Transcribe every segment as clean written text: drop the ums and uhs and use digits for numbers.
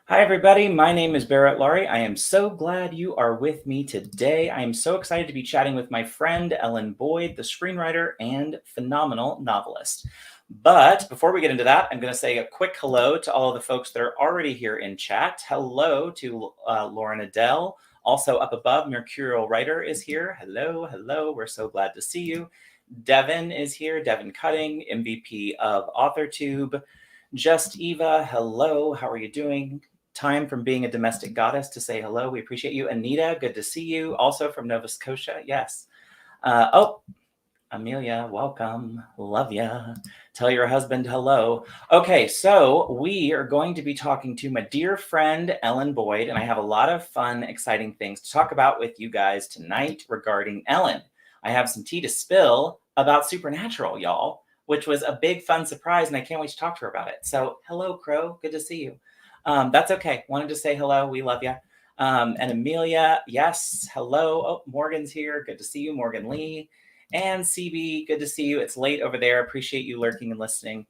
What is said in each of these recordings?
Hi, everybody. My name is Barrett Laurie. I am so glad you are with me today. I am so excited to be chatting with my friend Ellen Boyd, the screenwriter and phenomenal novelist. But before we get into that, I'm going to say a quick hello to all of the folks that are already here in chat. Hello to Lauren Adele. Also up above, Mercurial Writer is here. Hello, hello. We're so glad to see you. Devin is here. Devin Cutting, MVP of AuthorTube. Just Eva, hello. How are you doing? Time from being a domestic goddess to say hello. We appreciate you. Anita, good to see you. Also from Nova Scotia. Yes. Oh, Amelia, welcome. Love ya. Tell your husband hello. Okay, so we are going to be talking to my dear friend Ellen Boyd, and I have a lot of fun, exciting things to talk about with you guys tonight regarding Ellen. I have some tea to spill about Supernatural, y'all, which was a big fun surprise, and I can't wait to talk to her about it. So hello, Crow. Good to see you. That's okay. Wanted to say hello. We love you. And Amelia, yes, hello. Oh, Morgan's here. Good to see you, Morgan Lee. And CB, good to see you. It's late over there. Appreciate you lurking and listening.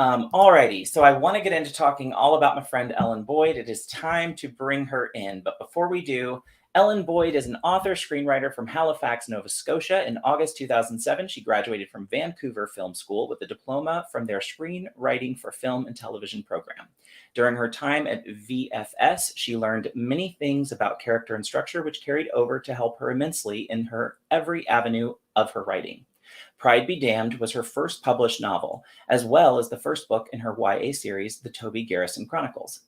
Alrighty, so I want to get into talking all about my friend Ellen Boyd. It is time to bring her in. But before we do, Ellen Boyd is an author, screenwriter from Halifax, Nova Scotia. In August 2007, she graduated from Vancouver Film School with a diploma from their Screenwriting for Film and Television program. During her time at VFS, she learned many things about character and structure, which carried over to help her immensely in her every avenue of her writing. Pride Be Damned was her first published novel, as well as the first book in her YA series, The Toby Garrison Chronicles.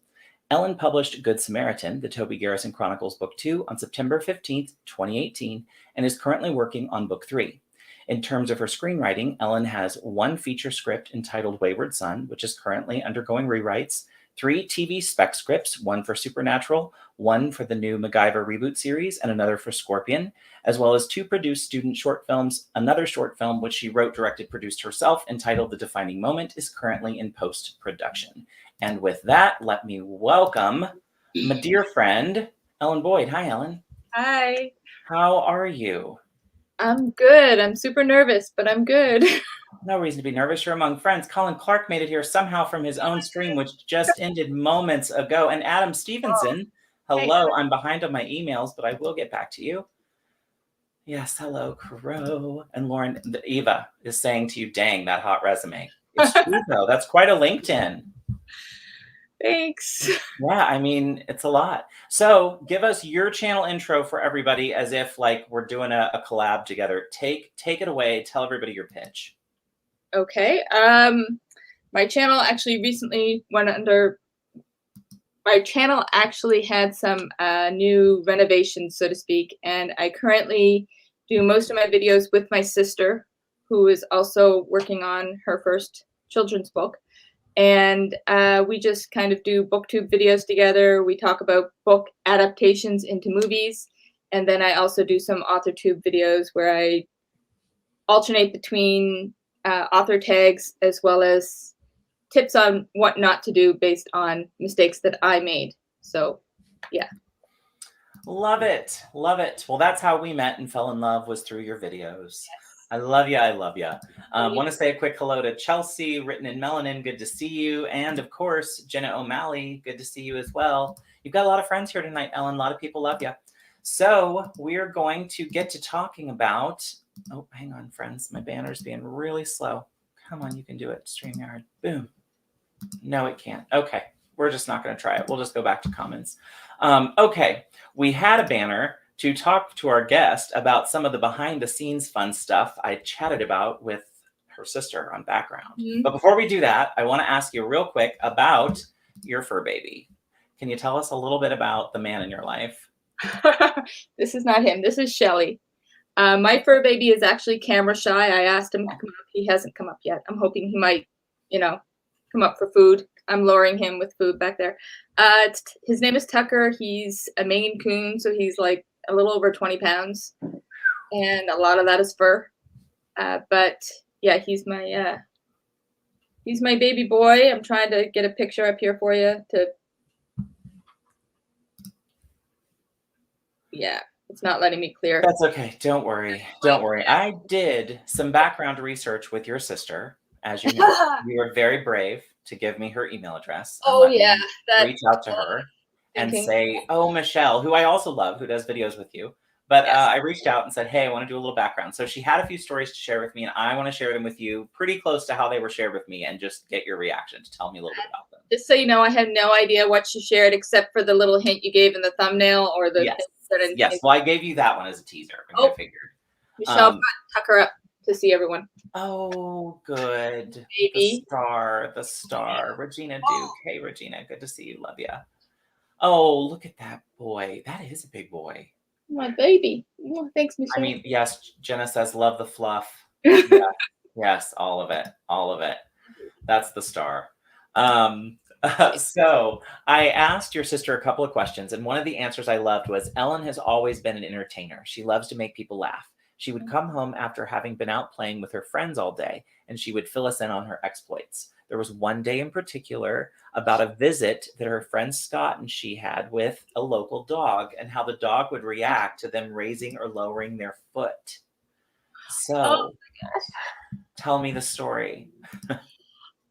Ellen published Good Samaritan, the Toby Garrison Chronicles Book 2, on September 15th, 2018, and is currently working on Book 3. In terms of her screenwriting, Ellen has one feature script entitled Wayward Son, which is currently undergoing rewrites, 3 TV spec scripts, one for Supernatural, one for the new MacGyver reboot series, and another for Scorpion, as well as 2 produced student short films. Another short film, which she wrote, directed, produced herself, entitled The Defining Moment, is currently in post-production. And with that, let me welcome my dear friend, Ellen Boyd. Hi, Ellen. Hi. How are you? I'm good. I'm super nervous, but I'm good. No reason to be nervous. You're among friends. Colin Clark made it here somehow from his own stream, which just ended moments ago. And Adam Stevenson, hello. I'm behind on my emails, but I will get back to you. Yes, hello, Crow. And Lauren, Eva is saying to you, dang, that hot resume. It's true, though. That's quite a LinkedIn. Thanks. Yeah, I mean, it's a lot. So give us your channel intro for everybody as if like we're doing a collab together. Take it away. Tell everybody your pitch. Okay. My channel actually recently went under. My channel actually had some new renovations, so to speak, and I currently do most of my videos with my sister, who is also working on her first children's book. And we just kind of do booktube videos together. We talk about book adaptations into movies. And then I also do some AuthorTube videos where I alternate between author tags as well as tips on what not to do based on mistakes that I made. So, yeah. Love it. Love it. Well, that's how we met and fell in love, was through your videos. Yes. I love you. I love you. Want to say a quick hello to Chelsea, written in melanin. Good to see you. And of course, Jenna O'Malley. Good to see you as well. You've got a lot of friends here tonight, Ellen. A lot of people love you. So we're going to get to talking about, oh, hang on, friends. My banner's being really slow. Come on, you can do it. StreamYard. Boom. No, it can't. Okay. We're just not going to try it. We'll just go back to comments. Okay. We had a banner to talk to our guest about some of the behind the scenes fun stuff I chatted about with her sister on background. Mm-hmm. But before we do that, I want to ask you real quick about your fur baby. Can you tell us a little bit about the man in your life? This is not him. This is Shelly. My fur baby is actually camera shy. I asked him to come up. He hasn't come up yet. I'm hoping he might, come up for food. I'm luring him with food back there. His name is Tucker. He's a Maine Coon, so he's like a little over 20 pounds, and a lot of that is fur. But yeah, he's my baby boy. I'm trying to get a picture up here for you to. Yeah, it's not letting me clear. That's okay. Don't worry. Don't worry. I did some background research with your sister. As you know, you were very brave. to give me her email address and Oh let yeah, me that reach out to her and thinking. say, oh, Michelle, who I also love, who does videos with you. But Yes. I reached out and said, hey, I want to do a little background. So she had a few stories to share with me, and I want to share them with you pretty close to how they were shared with me and just get your reaction to tell me a little bit about them. Just so you know, I had no idea what she shared except for the little hint you gave in the thumbnail or the Yes. Yes. Well, I gave you that one as a teaser. I figured. Michelle, tuck her up to see everyone. Oh, good. Baby. The star. Regina Duke. Hey, Regina. Good to see you. Love ya. Oh, look at that boy. That is a big boy. My baby. Oh, thanks, Michelle. I mean, yes, Jenna says, love the fluff. Yeah. Yes, all of it. All of it. That's the star. So I asked your sister a couple of questions, and one of the answers I loved was, Ellen has always been an entertainer. She loves to make people laugh. She would come home after having been out playing with her friends all day, and she would fill us in on her exploits. There was one day in particular about a visit that her friend Scott and she had with a local dog, and how the dog would react to them raising or lowering their foot. So, oh my gosh. Tell me the story.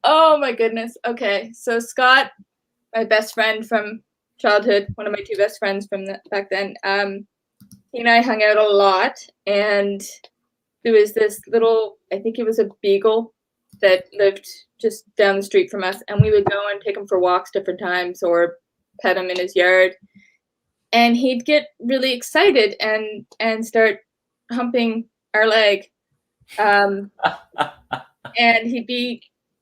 Oh my goodness. Okay, so Scott, my best friend from childhood, one of my two best friends from back then, he and I hung out a lot, and there was this little, I think it was a beagle that lived just down the street from us, and we would go and take him for walks different times or pet him in his yard, and he'd get really excited and start humping our leg, and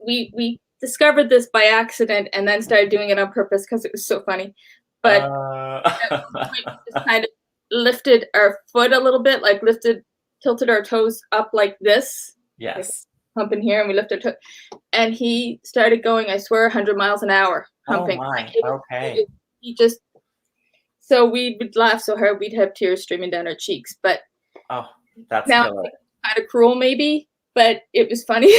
we discovered this by accident and then started doing it on purpose because it was so funny, but we just kind of lifted our foot a little bit, like tilted our toes up like this. Yes. Like humping here, and we lifted our toe. And he started going, I swear, 100 miles an hour humping. Oh my, okay. He just, so we would laugh so hard we'd have tears streaming down our cheeks. But oh, that's now killer. Kind of cruel maybe, but it was funny.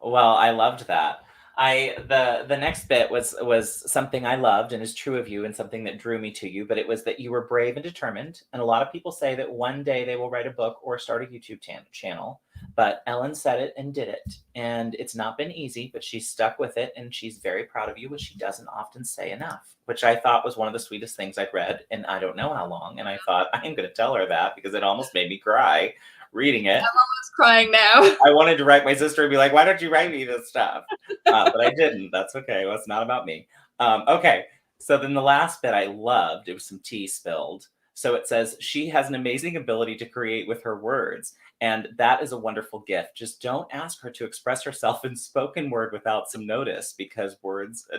Well, I loved that. The next bit was something I loved and is true of you and something that drew me to you, but it was that you were brave and determined. And a lot of people say that one day they will write a book or start a YouTube channel, but Ellen said it and did it. And it's not been easy, but she's stuck with it, and she's very proud of you, which she doesn't often say enough, which I thought was one of the sweetest things I'd read in I don't know how long. And I thought, I am going to tell her that because it almost made me cry reading it. I'm almost crying now. I wanted to write my sister and be like, why don't you write me this stuff? But I didn't. That's okay. Well, it's not about me. Okay. So then the last bit I loved, it was some tea spilled. So it says, she has an amazing ability to create with her words. And that is a wonderful gift. Just don't ask her to express herself in spoken word without some notice, because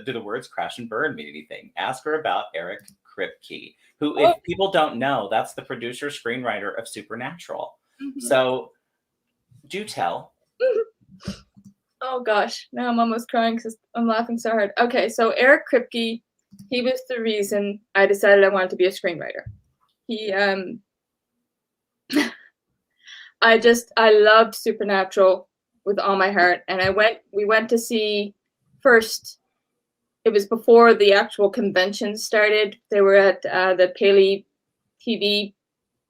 do the words crash and burn mean anything? Ask her about Eric Kripke, who, if people don't know, that's the producer, screenwriter of Supernatural. Mm-hmm. So do tell. Oh gosh, now I'm almost crying because I'm laughing so hard. Okay, so Eric Kripke, he was the reason I decided I wanted to be a screenwriter. He, I loved Supernatural with all my heart, and we went to see first. It was before the actual convention started. They were at the Paley TV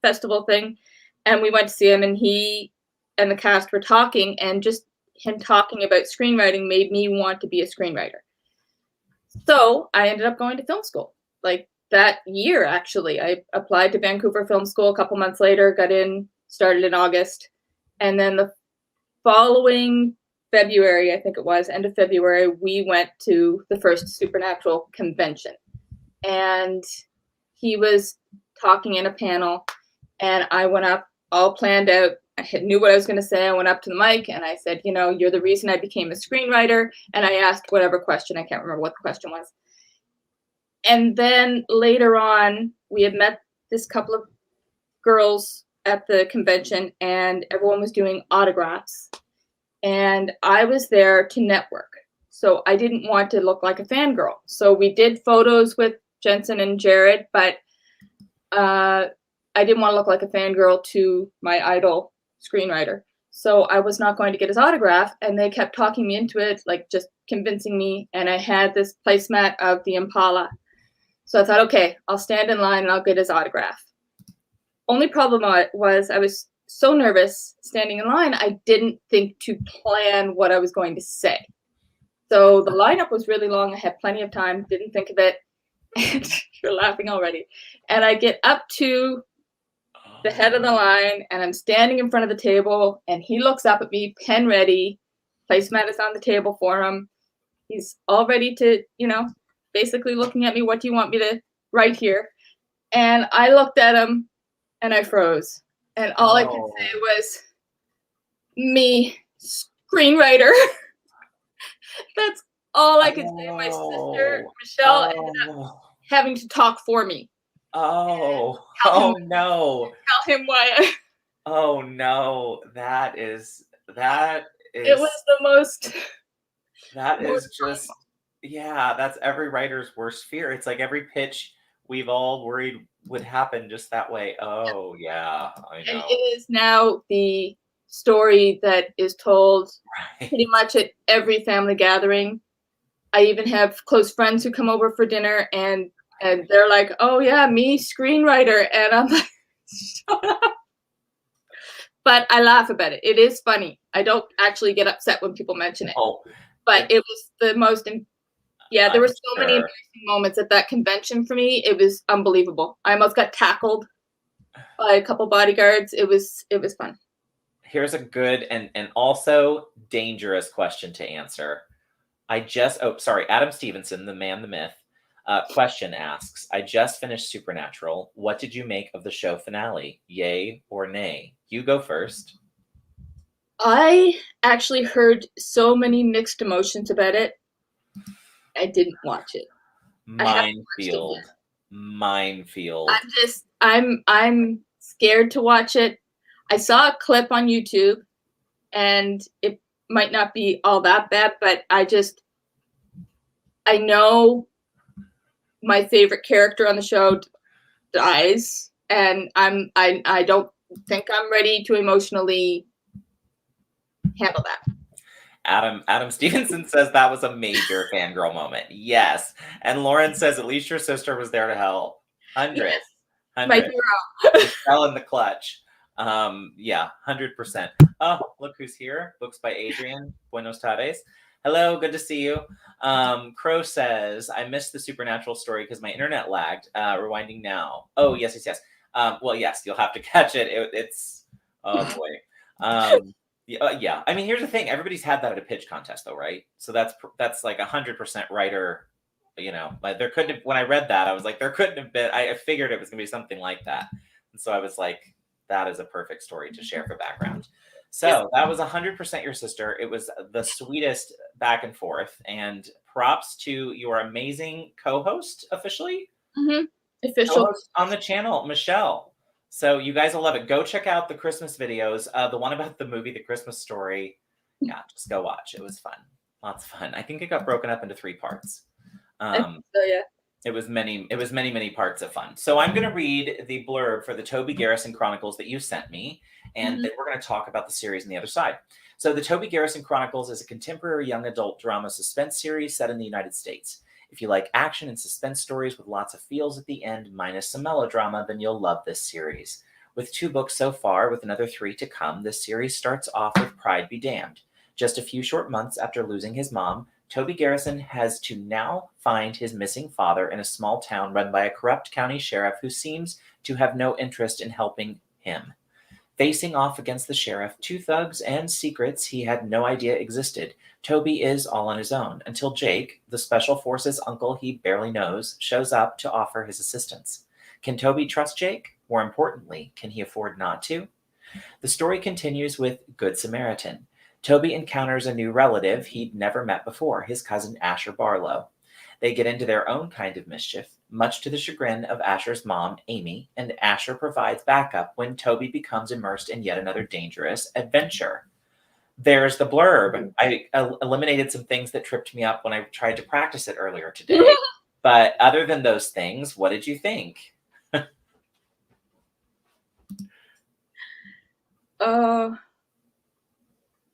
festival thing, and we went to see him, and he and the cast were talking, and just him talking about screenwriting made me want to be a screenwriter. So I ended up going to film school. Like that year, actually, I applied to Vancouver Film School a couple months later, got in, started in August. And then the following February, I think it was, end of February, we went to the first Supernatural convention. And he was talking in a panel, and I went up all planned out. I knew what I was going to say. I went up to the mic and I said, you're the reason I became a screenwriter. And I asked whatever question. I can't remember what the question was. And then later on, we had met this couple of girls at the convention, and everyone was doing autographs. And I was there to network. So I didn't want to look like a fangirl. So we did photos with Jensen and Jared, but I didn't want to look like a fangirl to my idol screenwriter. So I was not going to get his autograph, and they kept talking me into it, like just convincing me. And I had this placemat of the Impala. So I thought, okay, I'll stand in line and I'll get his autograph. Only problem was I was so nervous standing in line, I didn't think to plan what I was going to say. So the lineup was really long. I had plenty of time, didn't think of it. And you're laughing already. And I get up to the head of the line, and I'm standing in front of the table, and he looks up at me, pen ready, placemat is on the table for him. He's all ready to, basically looking at me, what do you want me to write here? And I looked at him, and I froze. And all I could say was, me, screenwriter. That's all I could say. My sister, Michelle, ended up having to talk for me. No. Tell him why. Oh no, that is. It was the most. That is just. Yeah, that's every writer's worst fear. It's like every pitch we've all worried would happen just that way. Oh yeah, I know. And it is now the story that is told pretty much at every family gathering. I even have close friends who come over for dinner, and they're like, "Oh yeah, me, screenwriter," and I'm like, "Shut up." But I laugh about it. It is funny. I don't actually get upset when people mention it. But it was the most. Yeah, there were so many embarrassing moments at that convention for me. It was unbelievable. I almost got tackled by a couple bodyguards. It was fun. Here's a good and also dangerous question to answer. Adam Stevenson, the man, the myth, question asks, I just finished Supernatural. What did you make of the show finale? Yay or nay? You go first. I actually heard so many mixed emotions about it. I didn't watch it. Minefield. I'm scared to watch it. I saw a clip on YouTube, and it might not be all that bad, but I know my favorite character on the show dies, and I don't think I'm ready to emotionally handle that. Adam Stevenson says that was a major fangirl moment. Yes. And Lauren says, at least your sister was there to help. 100. Yes. My hero. Michelle in the clutch. Yeah, 100%. Oh, look who's here. Books by Adrian. Buenos tardes. Hello, good to see you. Crow says, I missed the Supernatural story because my internet lagged. Rewinding now. Oh, yes. Well, yes, you'll have to catch it. It's, oh boy. Yeah. I mean, here's the thing. Everybody's had that at a pitch contest, though, right? So that's like 100% writer. Like there couldn't have. When I read that, I was like, there couldn't have been. I figured it was going to be something like that, and so I was like, that is a perfect story to share for background. So that was 100% your sister. It was the sweetest back and forth, and props to your amazing co-host officially. Official co-host on the channel, Michelle. So you guys will love it. Go check out the Christmas videos. The one about the movie, The Christmas Story. Yeah, just go watch. It was fun. Lots of fun. I think it got broken up into 3 parts. So yeah. It was many parts of fun. So I'm going to read the blurb for the Toby Garrison Chronicles that you sent me, and then we're going to talk about the series on the other side. So the Toby Garrison Chronicles is a contemporary young adult drama suspense series set in the United States. If you like action and suspense stories with lots of feels at the end, minus some melodrama, then you'll love this series. With 2 books so far, with another 3 to come, this series starts off with Pride Be Damned. Just a few short months after losing his mom, Toby Garrison has to now find his missing father in a small town run by a corrupt county sheriff who seems to have no interest in helping him. Facing off against the sheriff, 2 thugs, and secrets he had no idea existed, Toby is all on his own, until Jake, the Special Forces uncle he barely knows, shows up to offer his assistance. Can Toby trust Jake? More importantly, can he afford not to? The story continues with Good Samaritan. Toby encounters a new relative he'd never met before, his cousin Asher Barlow. They get into their own kind of mischief, much to the chagrin of Asher's mom, Amy, and Asher provides backup when Toby becomes immersed in yet another dangerous adventure. There's the blurb. I eliminated some things that tripped me up when I tried to practice it earlier today. But other than those things, what did you think?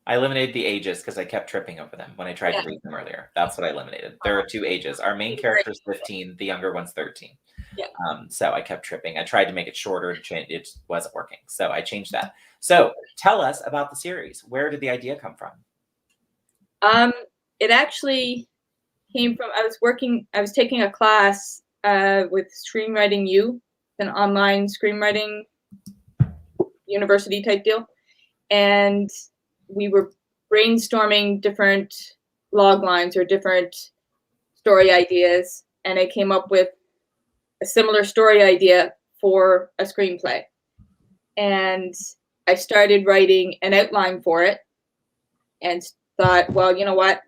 I eliminated the ages because I kept tripping over them when I tried to read them earlier. That's what I eliminated. There are 2 ages. Our main character is 15. The younger one's 13. Yeah. So I kept tripping. I tried to make it shorter. It wasn't working. So I changed that. So tell us about the series. Where did the idea come from? it actually came from, I was taking a class with Screenwriting U, an online screenwriting university type deal. And we were brainstorming different log lines or different story ideas. And I came up with a similar story idea for a screenplay. And I started writing an outline for it and thought, well, you know what?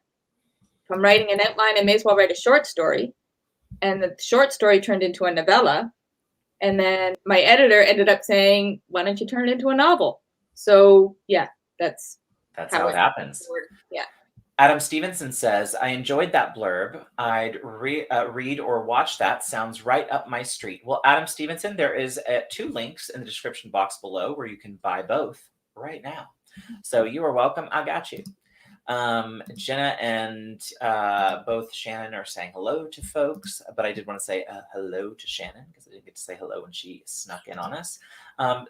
If I'm writing an outline, I may as well write a short story. And the short story turned into a novella. And then my editor ended up saying, why don't you turn it into a novel? So yeah, that's how it happens. Yeah. Adam Stevenson says, I enjoyed that blurb. I'd read or watch that. Sounds right up my street. Well, Adam Stevenson, there is 2 links in the description box below where you can buy both right now. So you are welcome. I got you. Jenna and both Shannon are saying hello to folks, but I did want to say hello to Shannon because I didn't get to say hello when she snuck in on us.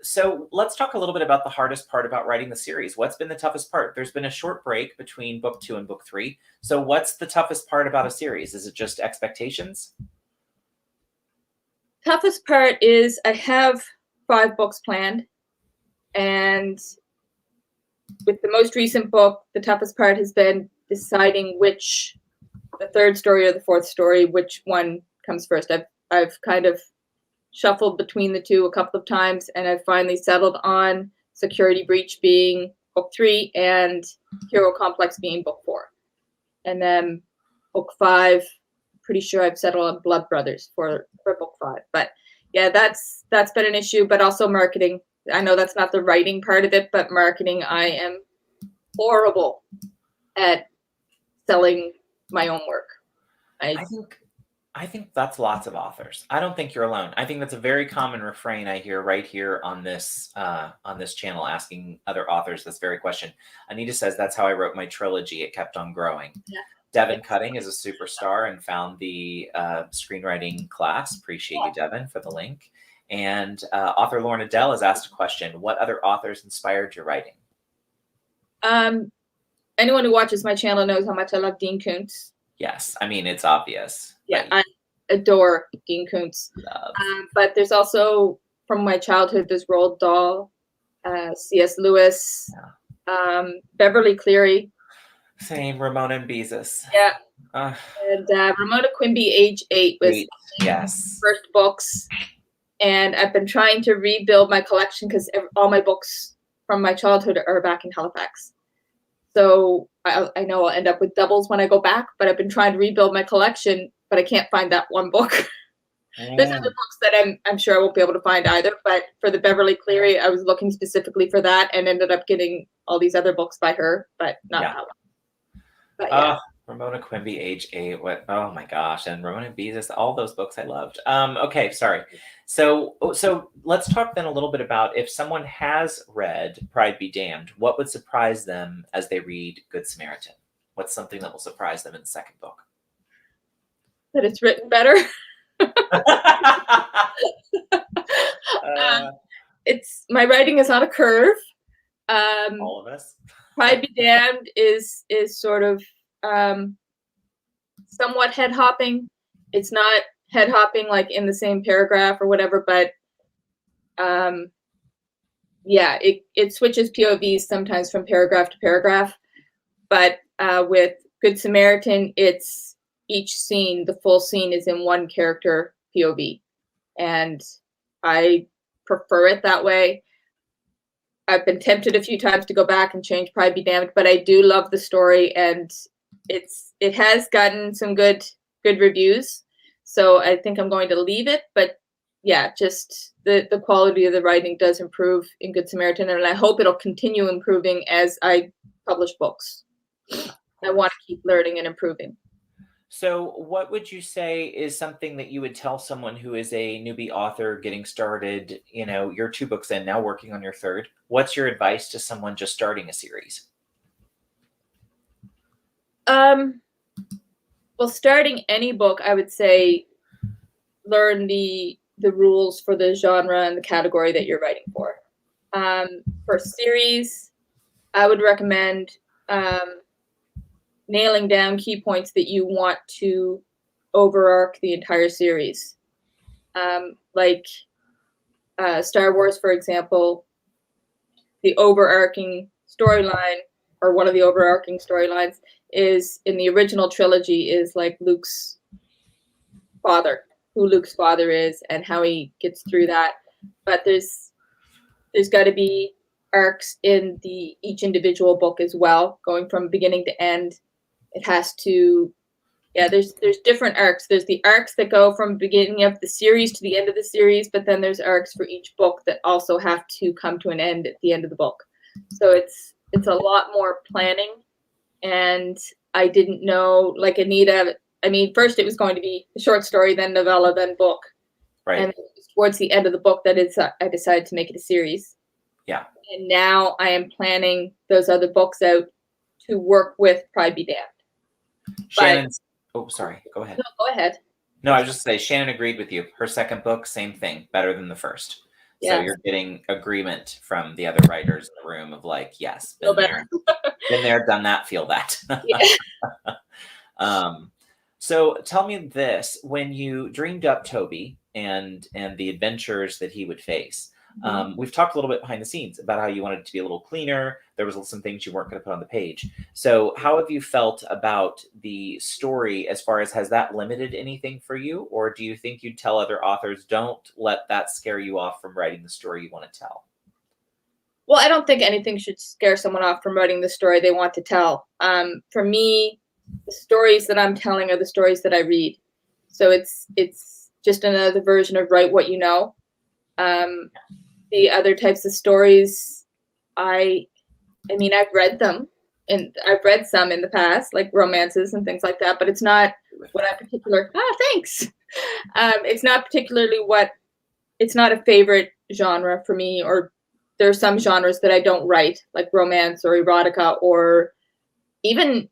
So let's talk a little bit about the hardest part about writing the series. What's been the toughest part? There's been a short break between book 2 and book 3. So what's the toughest part about a series? Is it just expectations? Toughest part is I have 5 books planned, and with the most recent book, the toughest part has been deciding which, the 3rd story or the 4th story, which one comes first. I've kind of shuffled between the 2 a couple of times, and I've finally settled on Security Breach being book 3 and Hero Complex being book 4. And then book 5, pretty sure I've settled on Blood Brothers for book 5. But yeah, that's been an issue, but also marketing. I know that's not the writing part of it, but marketing, I am horrible at selling my own work. I think that's lots of authors. I don't think you're alone. I think that's a very common refrain I hear right here on this channel, asking other authors this very question. Anita says, that's how I wrote my trilogy. It kept on growing. Yeah. Devin Cutting is a superstar and found the screenwriting class. Appreciate you, Devin, for the link. And author Lauren Adele has asked a question. What other authors inspired your writing? Anyone who watches my channel knows how much I love Dean Koontz. Yes, I mean, it's obvious. Yeah, I adore Dean Koontz. But there's also, from my childhood, there's Roald Dahl, C.S. Lewis, Beverly Cleary. Same, Ramona and Beezus. Yeah. And Ramona Quimby, Age 8 was yes. first books. And I've been trying to rebuild my collection because all my books from my childhood are back in Halifax. So I know I'll end up with doubles when I go back, but I've been trying to rebuild my collection, but I can't find that one book. There's other books that I'm sure I won't be able to find either, but for the Beverly Cleary, I was looking specifically for that and ended up getting all these other books by her, but not that one. But yeah. Ramona Quimby, Age 8. What? Oh my gosh! And Ramona Beezus, all those books I loved. Okay, sorry. So let's talk then a little bit about if someone has read Pride Be Damned, what would surprise them as they read Good Samaritan? What's something that will surprise them in the second book? That it's written better. It's my writing is on a curve. All of us. Pride Be Damned is sort of somewhat head hopping. It's not head hopping like in the same paragraph or whatever, but yeah, it switches POVs sometimes from paragraph to paragraph. But with Good Samaritan, it's each scene, the full scene is in one character POV, and I prefer it that way. I've been tempted a few times to go back and change Pride Be Damned, but I do love the story, and it has gotten some good reviews. So I think I'm going to leave it. But yeah, just the quality of the writing does improve in Good Samaritan, and I hope it'll continue improving as I publish books. I want to keep learning and improving. So what would you say is something that you would tell someone who is a newbie author getting started? You know, you're 2 books in, now working on your 3rd. What's your advice to someone just starting a series? Well, starting any book, I would say learn the rules for the genre and the category that you're writing for. For series, I would recommend nailing down key points that you want to overarch the entire series. Like Star Wars, for example, the overarching storyline, or one of the overarching storylines, is in the original trilogy is like Luke's father, who Luke's father is and how he gets through that. But there's got to be arcs in each individual book as well, going from beginning to end. It has to, yeah, there's different arcs. There's the arcs that go from beginning of the series to the end of the series, but then there's arcs for each book that also have to come to an end at the end of the book. So it's a lot more planning. And I didn't know, like Anita, I mean, first it was going to be a short story, then novella, then book. Right. And towards the end of the book that I decided to make it a series. Yeah. And now I am planning those other books out to work with Pride Be Damned. Shannon's, oh, sorry, go ahead. No, go ahead. No, I was just saying, Shannon agreed with you. Her second book, same thing, better than the first. So you're getting agreement from the other writers in the room of like, yes, been there, done that, feel that. Yeah. So tell me this, when you dreamed up Toby and the adventures that he would face, we've talked a little bit behind the scenes about how you wanted it to be a little cleaner. There was some things you weren't going to put on the page. So how have you felt about the story as far as, has that limited anything for you? Or do you think you'd tell other authors, don't let that scare you off from writing the story you want to tell? Well, I don't think anything should scare someone off from writing the story they want to tell. For me, the stories that I'm telling are the stories that I read. So it's just another version of write what you know. The other types of stories, I mean, I've read them, and I've read some in the past, like romances and things like that, but it's not what I thanks. It's not particularly it's not a favorite genre for me, or there are some genres that I don't write, like romance or erotica, or even,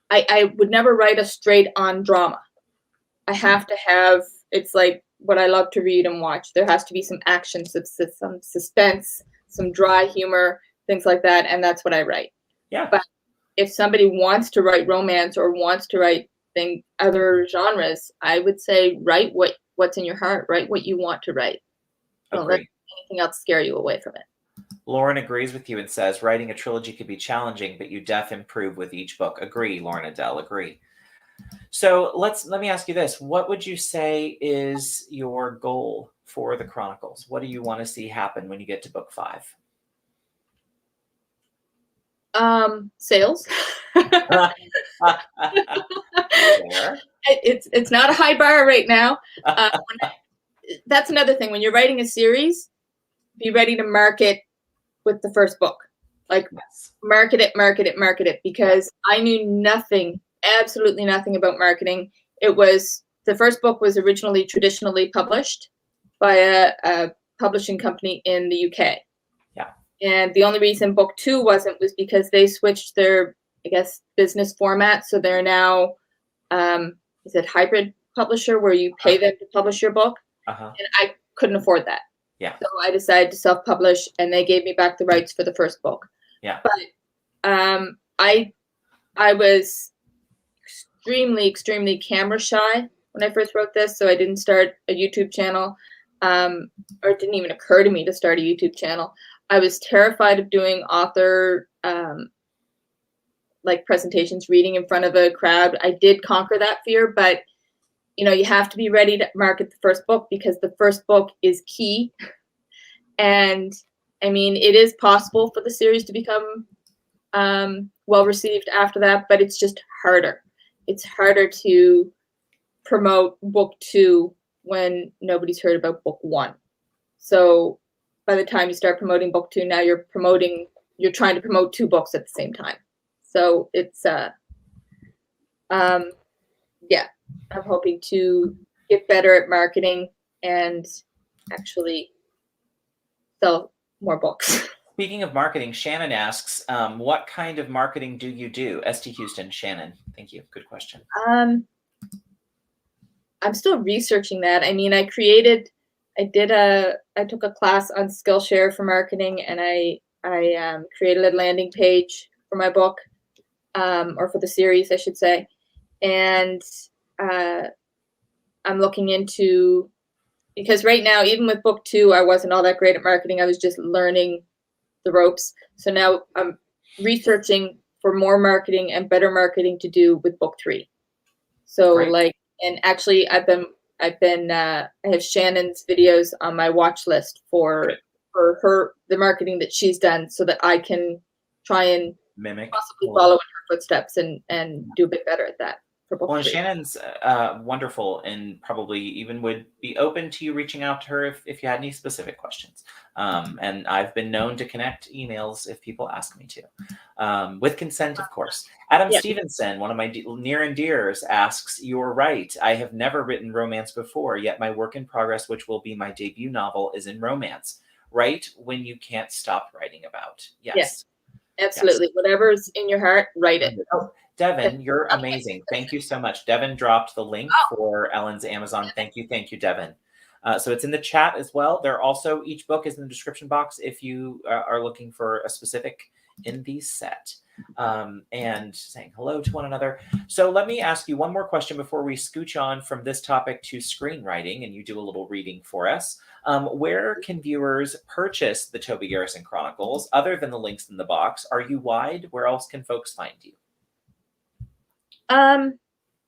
I would never write a straight on drama. I have to have, it's like what I love to read and watch. There has to be some action, some suspense, some dry humor, things like that, and that's what I write. Yeah. But if somebody wants to write romance or wants to write other genres, I would say write what's in your heart, write what you want to write. Don't let anything else scare you away from it. Lauren agrees with you and says writing a trilogy could be challenging, but you def improve with each book. Agree, Lauren Adele, agree. So let me ask you this. What would you say is your goal for the Chronicles? What do you want to see happen when you get to book 5? Sales. It's not a high bar right now. That's another thing. When you're writing a series, be ready to market with the first book. Like, market it, because I knew nothing, absolutely nothing about marketing. The first book was originally traditionally published by a publishing company in the UK. Yeah. And the only reason book 2 wasn't was because they switched their, I guess, business format. So they're now, is it hybrid publisher, where you pay them to publish your book? And I couldn't afford that. Yeah. So I decided to self-publish, and they gave me back the rights for the first book. Yeah. But I was extremely camera shy when I first wrote this, so I didn't start a YouTube channel, or it didn't even occur to me to start a YouTube channel. I was terrified of doing author like presentations, reading in front of a crowd. I did conquer that fear, but you have to be ready to market the first book, because the first book is key. And I mean, it is possible for the series to become well received after that, but it's just harder. It's harder to promote book 2 when nobody's heard about book 1. So by the time you start promoting book 2, now you're trying to promote 2 books at the same time. So it's yeah, I'm hoping to get better at marketing and actually sell more books. Speaking of marketing, Shannon asks, what kind of marketing do you do? ST Houston, Shannon. Thank you. Good question. I'm still researching that. I mean, I took a class on Skillshare for marketing, and I created a landing page for my book. or for the series, I should say. And I'm looking into, because right now, even with book 2, I wasn't all that great at marketing. I was just learning the ropes. So now I'm researching for more marketing and better marketing to do with book 3. So Great. and actually I have Shannon's videos on my watch list for her, the marketing that she's done, so that I can try and Mimic. possibly follow in her footsteps and do a bit better at that for book 3. And Shannon's wonderful, and probably even would be open to you reaching out to her if you had any specific questions. And I've been known to connect emails if people ask me to, with consent, of course. Adam Stevenson, one of my near and dears, asks, "You're right. I have never written romance before, yet my work in progress, which will be my debut novel, is in romance. Write when you can't stop writing about." Yes. Absolutely. Yes. Whatever's in your heart, write it. Oh, Devin, you're amazing. Thank you so much. Devin dropped the link for Ellen's Amazon. Thank you, Devin. So it's in the chat as well. Each book is in the description box if you are looking for a specific in the set. And saying hello to one another. So let me ask you one more question before we scooch on from this topic to screenwriting, and you do a little reading for us. Where can viewers purchase the Toby Garrison Chronicles other than the links in the box? Are you wide? Where else can folks find you?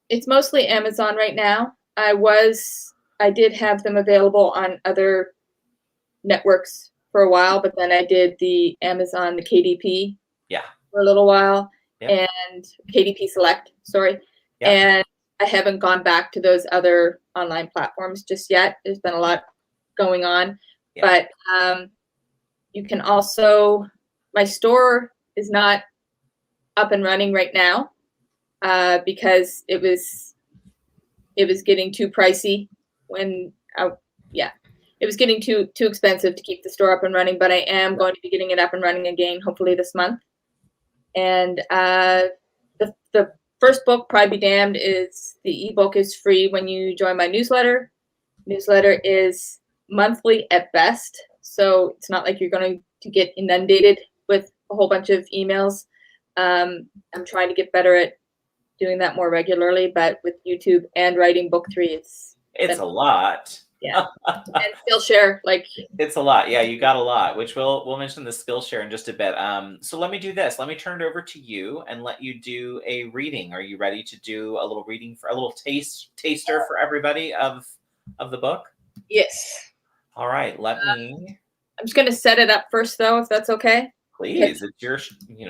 It's mostly Amazon right now. I did have them available on other networks for a while, but then I did the Amazon, the KDP for a little while, and KDP Select, and I haven't gone back to those other online platforms just yet. There's been a lot going on, but you can also, my store is not up and running right now because it was getting too pricey it was getting too expensive to keep the store up and running, but I am going to be getting it up and running again, hopefully this month. And the first book, Pride Be Damned, is the ebook is free when you join my newsletter. Newsletter is monthly at best, so it's not like you're going to get inundated with a whole bunch of emails. I'm trying to get better at doing that more regularly, but with YouTube and writing book 3, it's a lot. Yeah. And Skillshare, it's a lot. Yeah, you got a lot, which we'll mention the Skillshare in just a bit. So let me do this. Let me turn it over to you and let you do a reading. Are you ready to do a little reading for a little taster for everybody of the book? Yes. All right. I'm just going to set it up first, though, if that's okay. Please, it's your,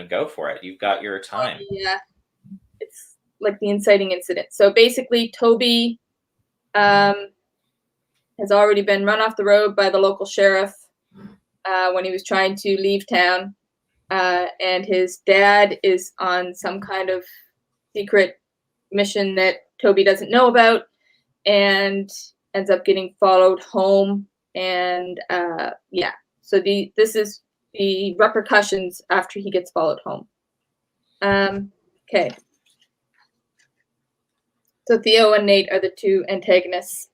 go for it. You've got your time. Yeah. It's like the inciting incident. So basically, Toby has already been run off the road by the local sheriff when he was trying to leave town. And his dad is on some kind of secret mission that Toby doesn't know about and ends up getting followed home. And so this is the repercussions after he gets followed home. Okay. So Theo and Nate are the two antagonists.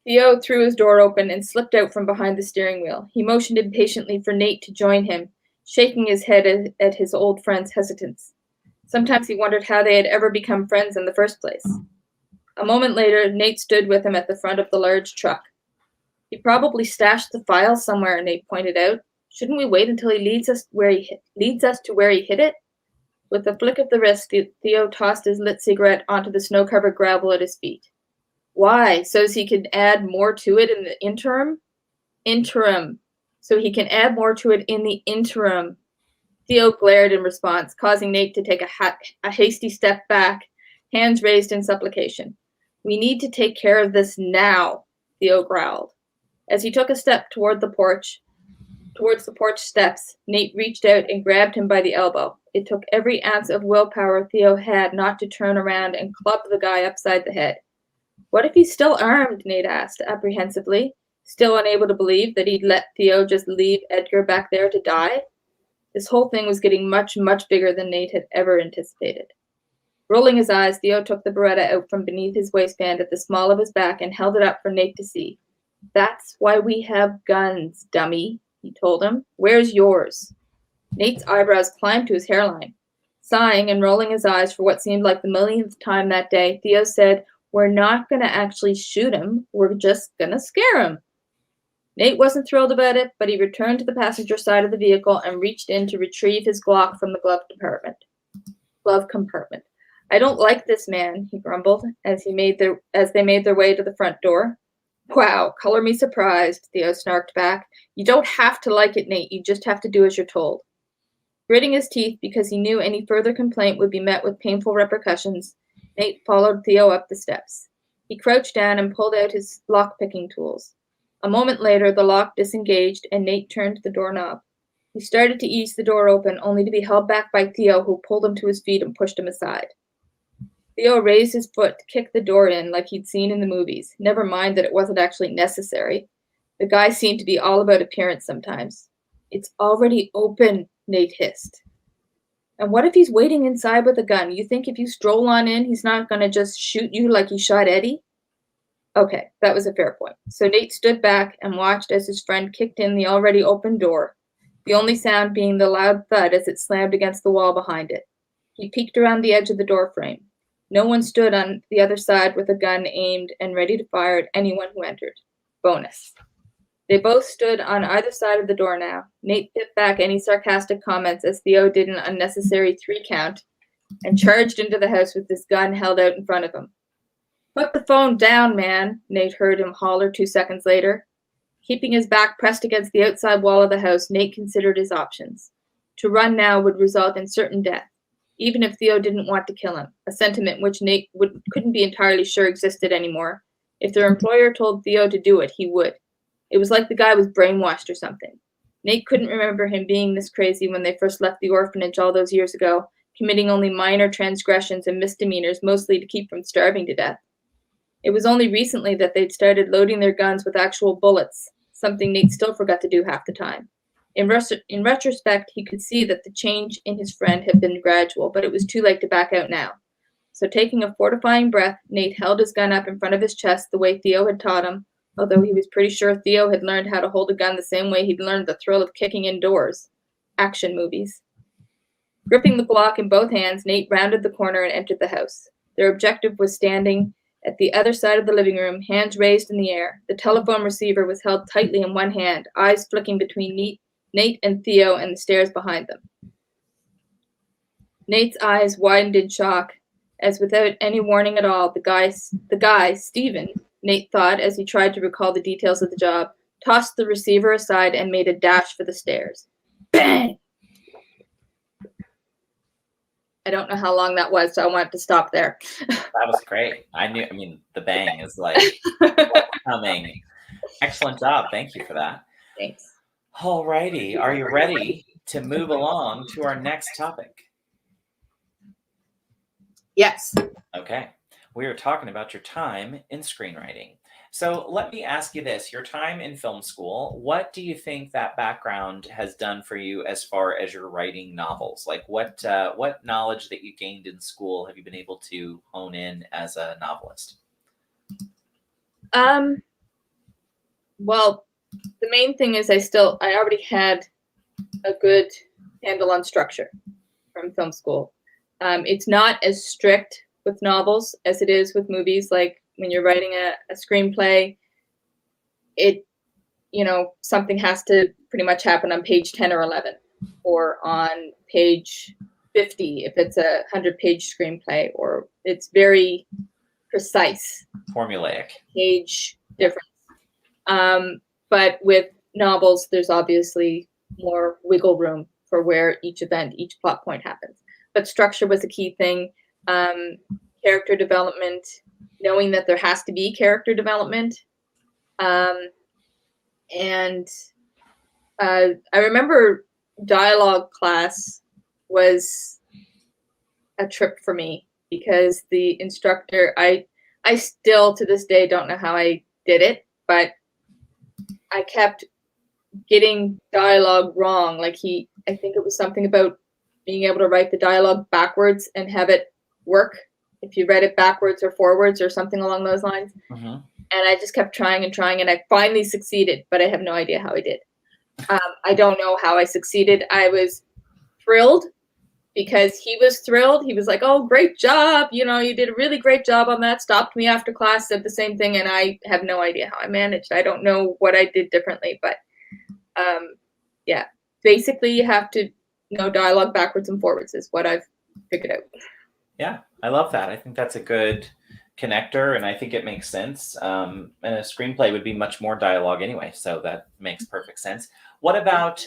Theo threw his door open and slipped out from behind the steering wheel. He motioned impatiently for Nate to join him, shaking his head at his old friend's hesitance. Sometimes he wondered how they had ever become friends in the first place. A moment later, Nate stood with him at the front of the large truck. He probably stashed the file somewhere, Nate pointed out. Shouldn't we wait until he leads us to where he hid it? With a flick of the wrist, Theo tossed his lit cigarette onto the snow-covered gravel at his feet. Why? So he can add more to it in the interim? So he can add more to it in the interim. Theo glared in response, causing Nate to take a hasty step back, hands raised in supplication. We need to take care of this now, Theo growled. As he took a step towards the porch steps, Nate reached out and grabbed him by the elbow. It took every ounce of willpower Theo had not to turn around and club the guy upside the head. What if he's still armed? Nate asked apprehensively, still unable to believe that he'd let Theo just leave Edgar back there to die. This whole thing was getting much, much bigger than Nate had ever anticipated. Rolling his eyes, Theo took the Beretta out from beneath his waistband at the small of his back and held it up for Nate to see. That's why we have guns, dummy, he told him. Where's yours? Nate's eyebrows climbed to his hairline. Sighing and rolling his eyes for what seemed like the millionth time that day, Theo said, "We're not going to actually shoot him. We're just going to scare him." Nate wasn't thrilled about it, but he returned to the passenger side of the vehicle and reached in to retrieve his Glock from the glove compartment. "I don't like this man," he grumbled as they made their way to the front door. "Wow, color me surprised," Theo snarked back. "You don't have to like it, Nate. You just have to do as you're told." Gritting his teeth because he knew any further complaint would be met with painful repercussions, Nate followed Theo up the steps. He crouched down and pulled out his lock-picking tools. A moment later, the lock disengaged and Nate turned the doorknob. He started to ease the door open, only to be held back by Theo, who pulled him to his feet and pushed him aside. Theo raised his foot to kick the door in like he'd seen in the movies, never mind that it wasn't actually necessary. The guy seemed to be all about appearance sometimes. "It's already open," Nate hissed. "And what if he's waiting inside with a gun? You think if you stroll on in, he's not going to just shoot you like he shot Eddie?" Okay, that was a fair point. So Nate stood back and watched as his friend kicked in the already open door, the only sound being the loud thud as it slammed against the wall behind it. He peeked around the edge of the door frame. No one stood on the other side with a gun aimed and ready to fire at anyone who entered. Bonus. They both stood on either side of the door now. Nate pipped back any sarcastic comments as Theo did an unnecessary 3 count and charged into the house with his gun held out in front of him. "Put the phone down, man," Nate heard him holler 2 seconds later. Keeping his back pressed against the outside wall of the house, Nate considered his options. To run now would result in certain death, even if Theo didn't want to kill him, a sentiment which Nate couldn't be entirely sure existed anymore. If their employer told Theo to do it, he would. It was like the guy was brainwashed or something. Nate couldn't remember him being this crazy when they first left the orphanage all those years ago, committing only minor transgressions and misdemeanors, mostly to keep from starving to death. It was only recently that they'd started loading their guns with actual bullets, something Nate still forgot to do half the time. In retrospect, he could see that the change in his friend had been gradual, but it was too late to back out now. So taking a fortifying breath, Nate held his gun up in front of his chest the way Theo had taught him, although he was pretty sure Theo had learned how to hold a gun the same way he'd learned the thrill of kicking in doors. Action movies. Gripping the Glock in both hands, Nate rounded the corner and entered the house. Their objective was standing at the other side of the living room, hands raised in the air. The telephone receiver was held tightly in one hand, eyes flicking between Nate and Theo and the stairs behind them. Nate's eyes widened in shock, as without any warning at all, the guy, Steven, Nate thought as he tried to recall the details of the job, tossed the receiver aside and made a dash for the stairs. Bang! I don't know how long that was, so I wanted to stop there. That was great. The bang is like coming. Excellent job. Thank you for that. Thanks. Alrighty. Are you ready to move along to our next topic? Yes. Okay. We are talking about your time in screenwriting. So let me ask you this. Your time in film school, what do you think that background has done for you as far as your writing novels? Like what knowledge that you gained in school have you been able to hone in as a novelist? Well, the main thing is I already had a good handle on structure from film school. It's not as strict with novels as it is with movies. Like when you're writing a screenplay, something has to pretty much happen on page 10 or 11 or on page 50 if it's a 100-page screenplay, or it's very precise. Formulaic. Page difference. But with novels, there's obviously more wiggle room for where each event, each plot point happens. But structure was a key thing. Character development, knowing that there has to be character development. And I remember dialogue class was a trip for me because the instructor, I still to this day don't know how I did it, but I kept getting dialogue wrong. Like I think it was something about being able to write the dialogue backwards and have it work if you read it backwards or forwards or something along those lines. Mm-hmm. And I just kept trying, and I finally succeeded, but I have no idea how I did. I don't know how I succeeded. I was thrilled because he was thrilled. He was like, "Oh, great job. You know, you did a really great job on that." Stopped me after class, said the same thing, and I have no idea how I managed. I don't know what I did differently, but yeah, basically you have to know dialogue backwards and forwards is what I've figured out. Yeah, I love that. I think that's a good connector, and I think it makes sense. And a screenplay would be much more dialogue anyway, so that makes perfect sense. What about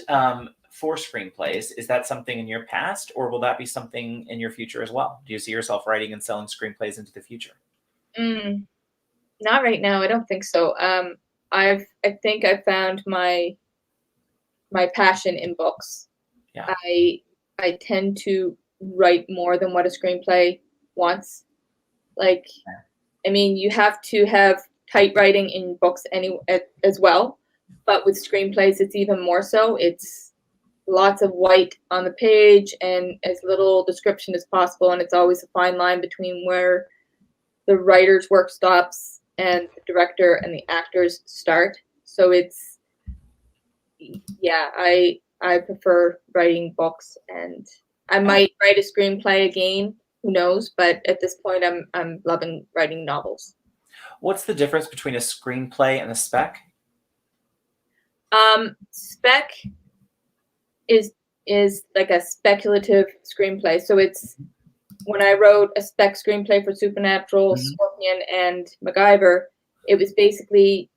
for screenplays? Is that something in your past, or will that be something in your future as well? Do you see yourself writing and selling screenplays into the future? Not right now. I don't think so. I think I found my passion in books. Yeah. I tend to write more than what a screenplay wants. Like, I mean, you have to have tight writing in books as well, but with screenplays, it's even more so. It's lots of white on the page and as little description as possible, and it's always a fine line between where the writer's work stops and the director and the actors start. So it's, yeah, I prefer writing books, and I might write a screenplay again. Who knows? But at this point, I'm loving writing novels. What's the difference between a screenplay and a spec? Spec is like a speculative screenplay. So it's when I wrote a spec screenplay for Supernatural, Scorpion, and MacGyver, it was basically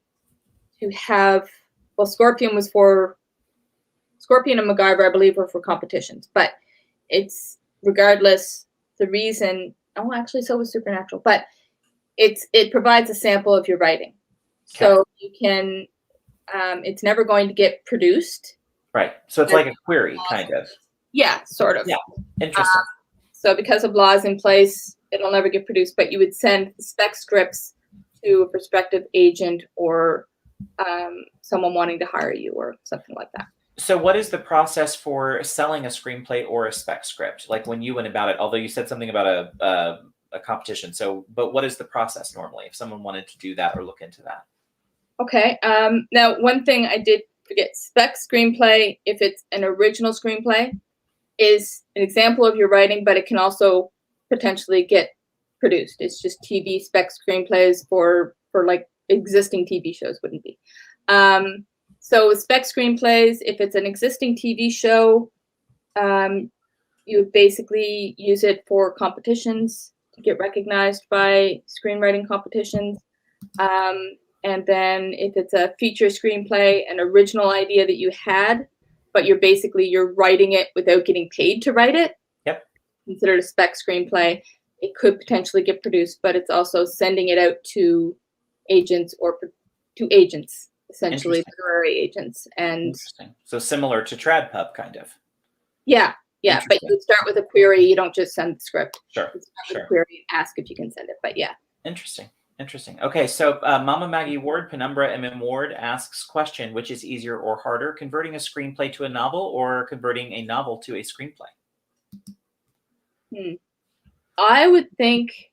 to have, well, Scorpion and MacGyver, I believe, were for competitions, but it's regardless the reason. Oh, actually, so was Supernatural, but it provides a sample of your writing, so you can. It's never going to get produced. Right. So it's like a query, kind of. Yeah, sort of. Yeah. Interesting. So because of laws in place, it'll never get produced, but you would send spec scripts to a prospective agent or someone wanting to hire you or something like that. So what is the process for selling a screenplay or a spec script? Like when you went about it, although you said something about a competition. So, but what is the process normally if someone wanted to do that or look into that? Okay. Now, one thing I did forget, spec screenplay, if it's an original screenplay, is an example of your writing, but it can also potentially get produced. It's just TV spec screenplays for like existing TV shows wouldn't be. So with spec screenplays, if it's an existing TV show, you would basically use it for competitions to get recognized by screenwriting competitions. And then if it's a feature screenplay, an original idea that you had, but you're writing it without getting paid to write it. Yep. Considered a spec screenplay. It could potentially get produced, but it's also sending it out to agents or to agents, essentially literary agents. And interesting. So similar to TradPub, kind of. Yeah, but you start with a query. You don't just send the script. Sure. You start with a query, ask if you can send it. But yeah. Interesting. Okay, so Mama Maggie Ward, Penumbra MM Ward asks question, which is easier or harder, converting a screenplay to a novel or converting a novel to a screenplay? I would think,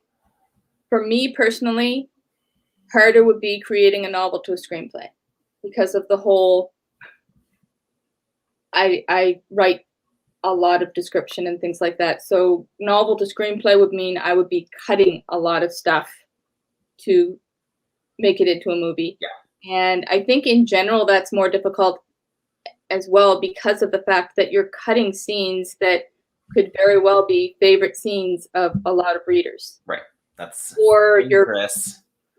for me personally, harder would be creating a novel to a screenplay because of the whole, I write a lot of description and things like that. So novel to screenplay would mean I would be cutting a lot of stuff to make it into a movie. Yeah. And I think in general that's more difficult as well because of the fact that you're cutting scenes that could very well be favorite scenes of a lot of readers. Right. That's or you're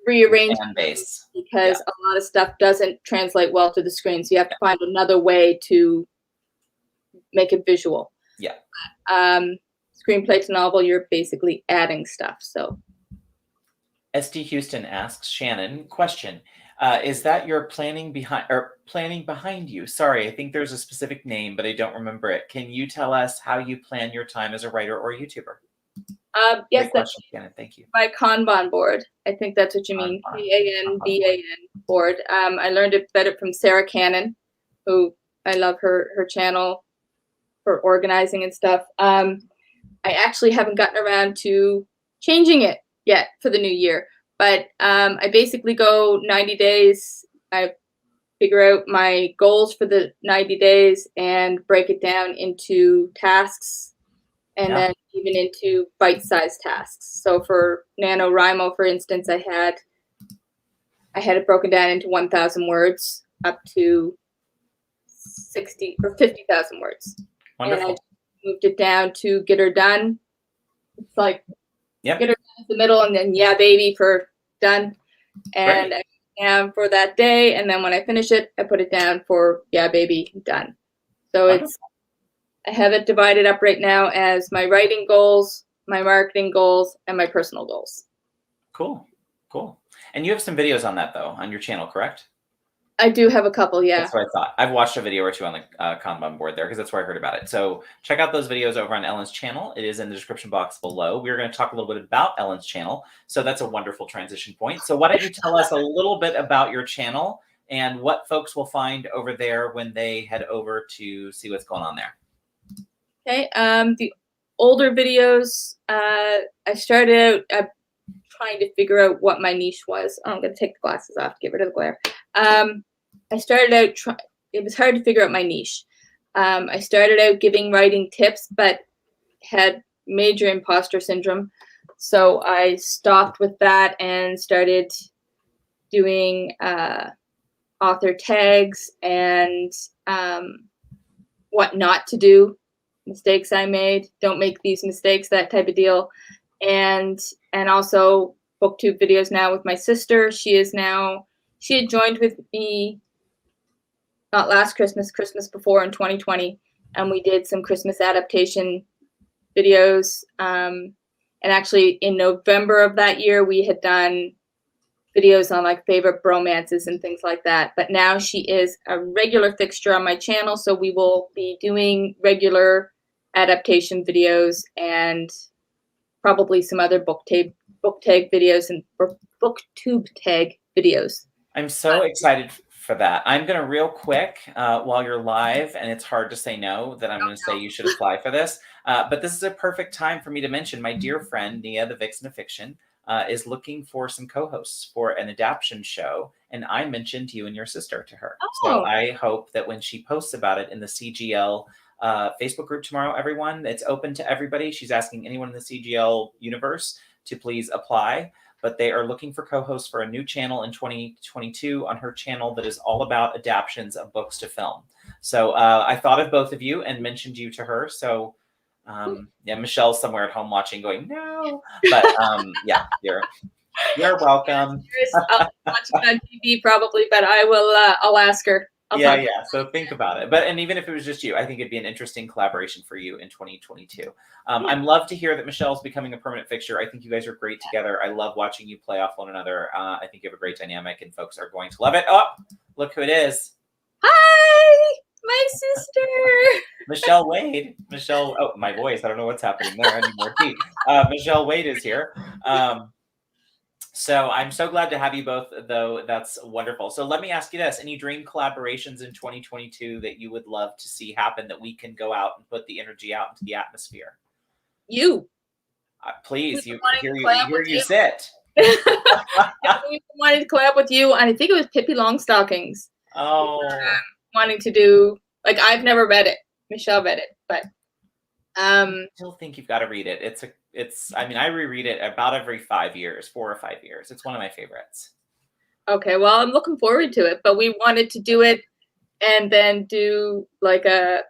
rearranging base because a lot of stuff doesn't translate well to the screen. So you have to find another way to make it visual. Yeah. Screenplay to novel, you're basically adding stuff. So SD Houston asks Shannon, question, is that your planning behind you? Sorry, I think there's a specific name, but I don't remember it. Can you tell us how you plan your time as a writer or YouTuber? Yes, that's Shannon. Thank you. My Kanban board. I think that's what you mean. Kanban board. I learned it from Sarah Cannon, who I love her channel for organizing and stuff. I actually haven't gotten around to changing it yet for the new year, but I basically go 90 days. I figure out my goals for the 90 days and break it down into tasks and Yeah. then even into bite-sized tasks. So for NaNoWriMo, for instance, I had it broken down into 1,000 words up to 60 or 50,000 words. Wonderful. And I moved it down to get her done. It's like Yep. get her done in the middle, and then yeah, baby for done. And I put it down for that day, and then when I finish it, I put it down for yeah, baby, done. So Wonderful. I have it divided up right now as my writing goals, my marketing goals, and my personal goals. Cool. Cool. And you have some videos on that, though, on your channel, correct? I do have a couple, yeah. That's what I thought. I've watched a video or two on the Kanban board there because that's where I heard about it. So check out those videos over on Ellen's channel. It is in the description box below. We're going to talk a little bit about Ellen's channel. So that's a wonderful transition point. So why don't you tell us a little bit about your channel and what folks will find over there when they head over to see what's going on there? Okay. The older videos, I started out trying to figure out what my niche was. Oh, I'm going to take the glasses off to get rid of the glare. I started out, it was hard to figure out my niche. I started out giving writing tips, but had major imposter syndrome. So I stopped with that and started doing author tags and what not to do, mistakes I made, don't make these mistakes, that type of deal. And also booktube videos now with my sister. She had joined with me not last Christmas, Christmas before in 2020, and we did some Christmas adaptation videos. And actually in November of that year, we had done videos on like favorite bromances and things like that. But now she is a regular fixture on my channel, so we will be doing regular adaptation videos and probably some other book tag videos and booktube tag videos. I'm so excited for that. I'm going to real quick, while you're live, and it's hard to say no, that I'm going to say you should apply for this. But this is a perfect time for me to mention my dear friend, Nia, the Vixen of Fiction, is looking for some co-hosts for an adaptation show. And I mentioned you and your sister to her. Oh. So I hope that when she posts about it in the CGL Facebook group tomorrow, everyone, it's open to everybody. She's asking anyone in the CGL universe to please apply. But they are looking for co-hosts for a new channel in 2022 on her channel that is all about adaptions of books to film. So I thought of both of you and mentioned you to her. So yeah, Michelle's somewhere at home watching going, no. But yeah, you're welcome. I'll watch it on TV probably, but I will, I'll ask her. Yeah. So think about it. And even if it was just you, I think it'd be an interesting collaboration for you in 2022. I'm love to hear that Michelle's becoming a permanent fixture. I think you guys are great together. I love watching you play off one another. I think you have a great dynamic and folks are going to love it. Oh, look who it is. Hi, my sister. Michelle Wade. Michelle, oh, my voice. I don't know what's happening there anymore. Michelle Wade is here. So I'm so glad to have you both, though. That's wonderful. So let me ask you this. Any dream collaborations in 2022 that you would love to see happen that we can go out and put the energy out into the atmosphere? You. Please, here you sit. We wanted to collab with you, and I think it was Pippi Longstockings. Oh. Wanting to do, like, I've never read it. Michelle read it, but I still think you've got to read it. I mean, I reread it about every 5 years, 4 or 5 years. It's one of my favorites. Okay, well, I'm looking forward to it, but we wanted to do it and then do like a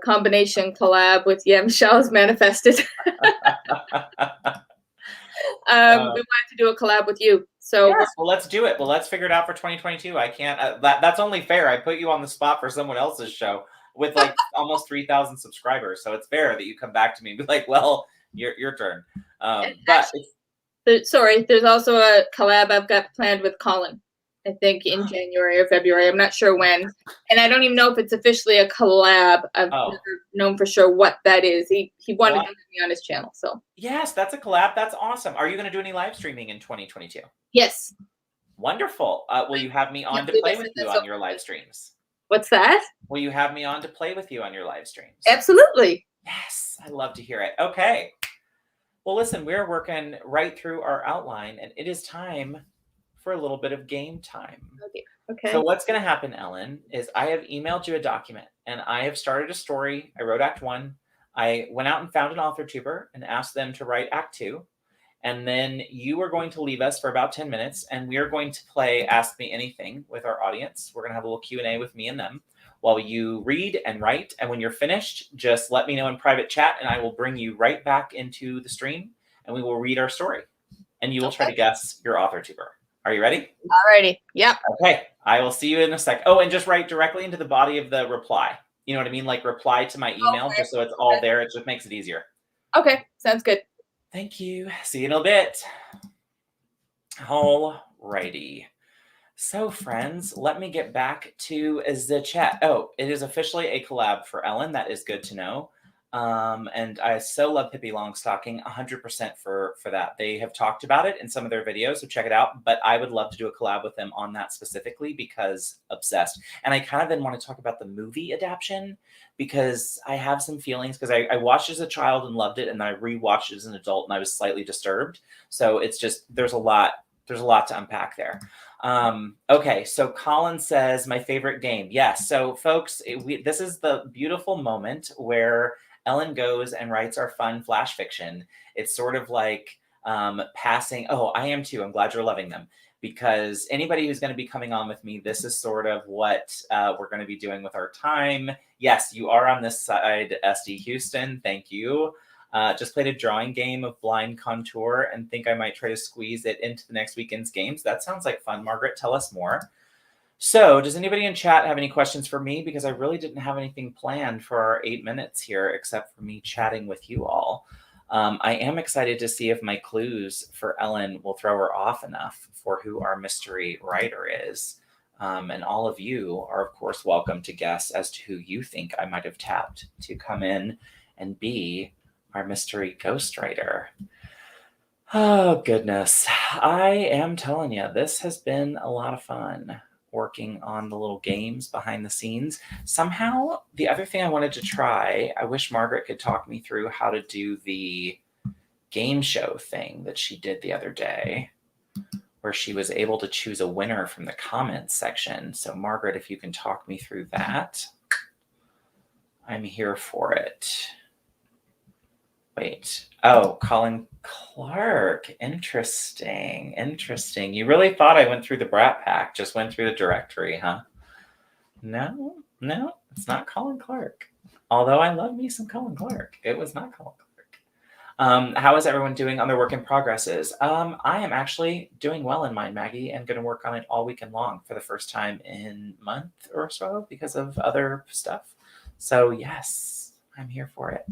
combination collab with Michelle's Manifested. We wanted to do a collab with you. So yes, well, let's do it. Well, let's figure it out for 2022. I can't, that's only fair. I put you on the spot for someone else's show with like almost 3,000 subscribers. So it's fair that you come back to me and be like, well, your turn. There's also a collab I've got planned with Colin, I think in January or February. I'm not sure when. And I don't even know if it's officially a collab. I've never known for sure what that is. He wanted to have me on his channel. So yes, that's a collab. That's awesome. Are you going to do any live streaming in 2022? Yes. Wonderful. Will you have me on to play with you on your live streams? What's that? Will you have me on to play with you on your live streams? Absolutely. Yes, I love to hear it. Okay. Well, listen, we're working right through our outline, and it is time for a little bit of game time. Okay. So what's going to happen, Ellen, is I have emailed you a document, and I have started a story. I wrote Act 1. I went out and found an AuthorTuber and asked them to write Act 2. And then you are going to leave us for about 10 minutes, and we are going to play Ask Me Anything with our audience. We're going to have a little Q&A with me and them while you read and write. And when you're finished, just let me know in private chat, and I will bring you right back into the stream, and we will read our story. And you will try to guess your AuthorTuber. Are you ready? Alrighty. Yep. Okay. I will see you in a sec. Oh, and just write directly into the body of the reply. You know what I mean? Like reply to my email, just so it's all there. It just makes it easier. Okay. Sounds good. Thank you. See you in a bit. Alrighty. So, friends, let me get back to the chat. Oh, it is officially a collab for Ellen. That is good to know. And I so love Pippi Longstocking, 100% for that. They have talked about it in some of their videos, so check it out. But I would love to do a collab with them on that specifically because obsessed. And I kind of then want to talk about the movie adaptation because I have some feelings because I watched as a child and loved it, and then I rewatched it as an adult and I was slightly disturbed. So it's just there's a lot to unpack there. Okay, so Colin says my favorite game. Yes, so folks, this is the beautiful moment where Ellen goes and writes our fun flash fiction. It's sort of like passing. Oh, I am too. I'm glad you're loving them. Because anybody who's going to be coming on with me, this is sort of what we're going to be doing with our time. Yes, you are on this side, SD Houston. Thank you. Just played a drawing game of blind contour and think I might try to squeeze it into the next weekend's games. That sounds like fun. Margaret, tell us more. So does anybody in chat have any questions for me? Because I really didn't have anything planned for our 8 minutes here, except for me chatting with you all. I am excited to see if my clues for Ellen will throw her off enough for who our mystery writer is. And all of you are, of course, welcome to guess as to who you think I might have tapped to come in and be our mystery ghostwriter. Oh, goodness. I am telling you, this has been a lot of fun working on the little games behind the scenes. Somehow, the other thing I wanted to try, I wish Margaret could talk me through how to do the game show thing that she did the other day, where she was able to choose a winner from the comments section. So Margaret, if you can talk me through that, I'm here for it. Wait. Oh, Colin Clark. Interesting. Interesting. You really thought I went through the Brat Pack, just went through the directory, huh? No, it's not Colin Clark. Although I love me some Colin Clark. It was not Colin Clark. How is everyone doing on their work in progresses? I am actually doing well in mine, Maggie, and going to work on it all weekend long for the first time in a month or so because of other stuff. So yes, I'm here for it.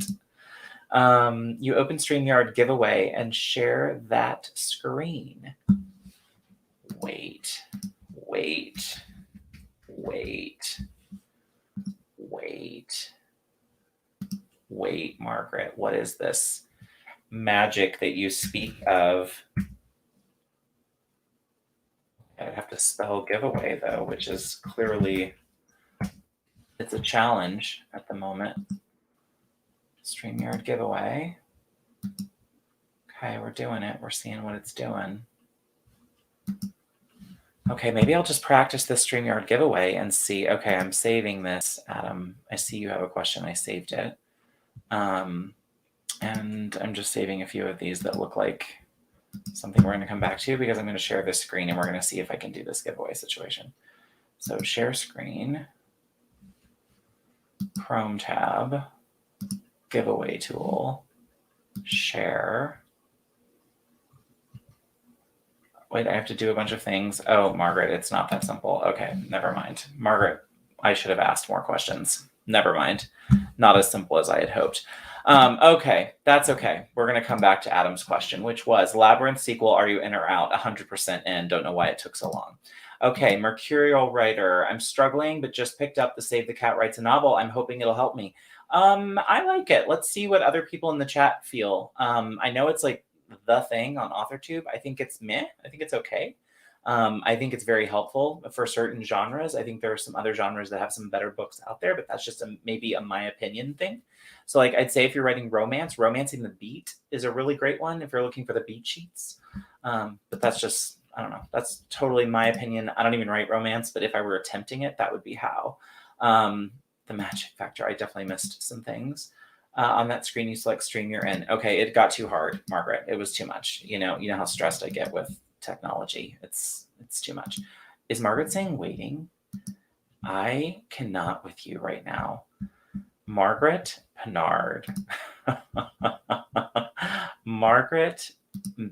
You open StreamYard giveaway and share that screen. Wait, Margaret, what is this magic that you speak of? I'd have to spell giveaway though, which is clearly, it's a challenge at the moment. StreamYard giveaway. Okay, we're doing it. We're seeing what it's doing. Okay, maybe I'll just practice this StreamYard giveaway and see. Okay, I'm saving this, Adam. I see you have a question. I saved it. And I'm just saving a few of these that look like something we're going to come back to because I'm going to share this screen and we're going to see if I can do this giveaway situation. So share screen, Chrome tab, giveaway tool, share. Wait, I have to do a bunch of things. Oh, Margaret, it's not that simple. Okay, never mind. Margaret, I should have asked more questions. Never mind. Not as simple as I had hoped. Okay, that's okay. We're going to come back to Adam's question, which was Labyrinth sequel, are you in or out? 100% in. Don't know why it took so long. Okay, Mercurial Writer. I'm struggling, but just picked up the Save the Cat Writes a Novel. I'm hoping it'll help me. I like it. Let's see what other people in the chat feel. I know it's like the thing on AuthorTube. I think it's meh. I think it's okay. I think it's very helpful for certain genres. I think there are some other genres that have some better books out there, but that's just maybe a my opinion thing. So like I'd say if you're writing romance, Romancing the Beat is a really great one if you're looking for the beat sheets. But that's just, I don't know. That's totally my opinion. I don't even write romance, but if I were attempting it, that would be how. The Magic Factor, I definitely missed some things. On that screen, you select stream you're in. Okay, it got too hard, Margaret. It was too much. You know how stressed I get with technology. It's too much. Is Margaret saying waiting? I cannot with you right now. Margaret Pinard. Margaret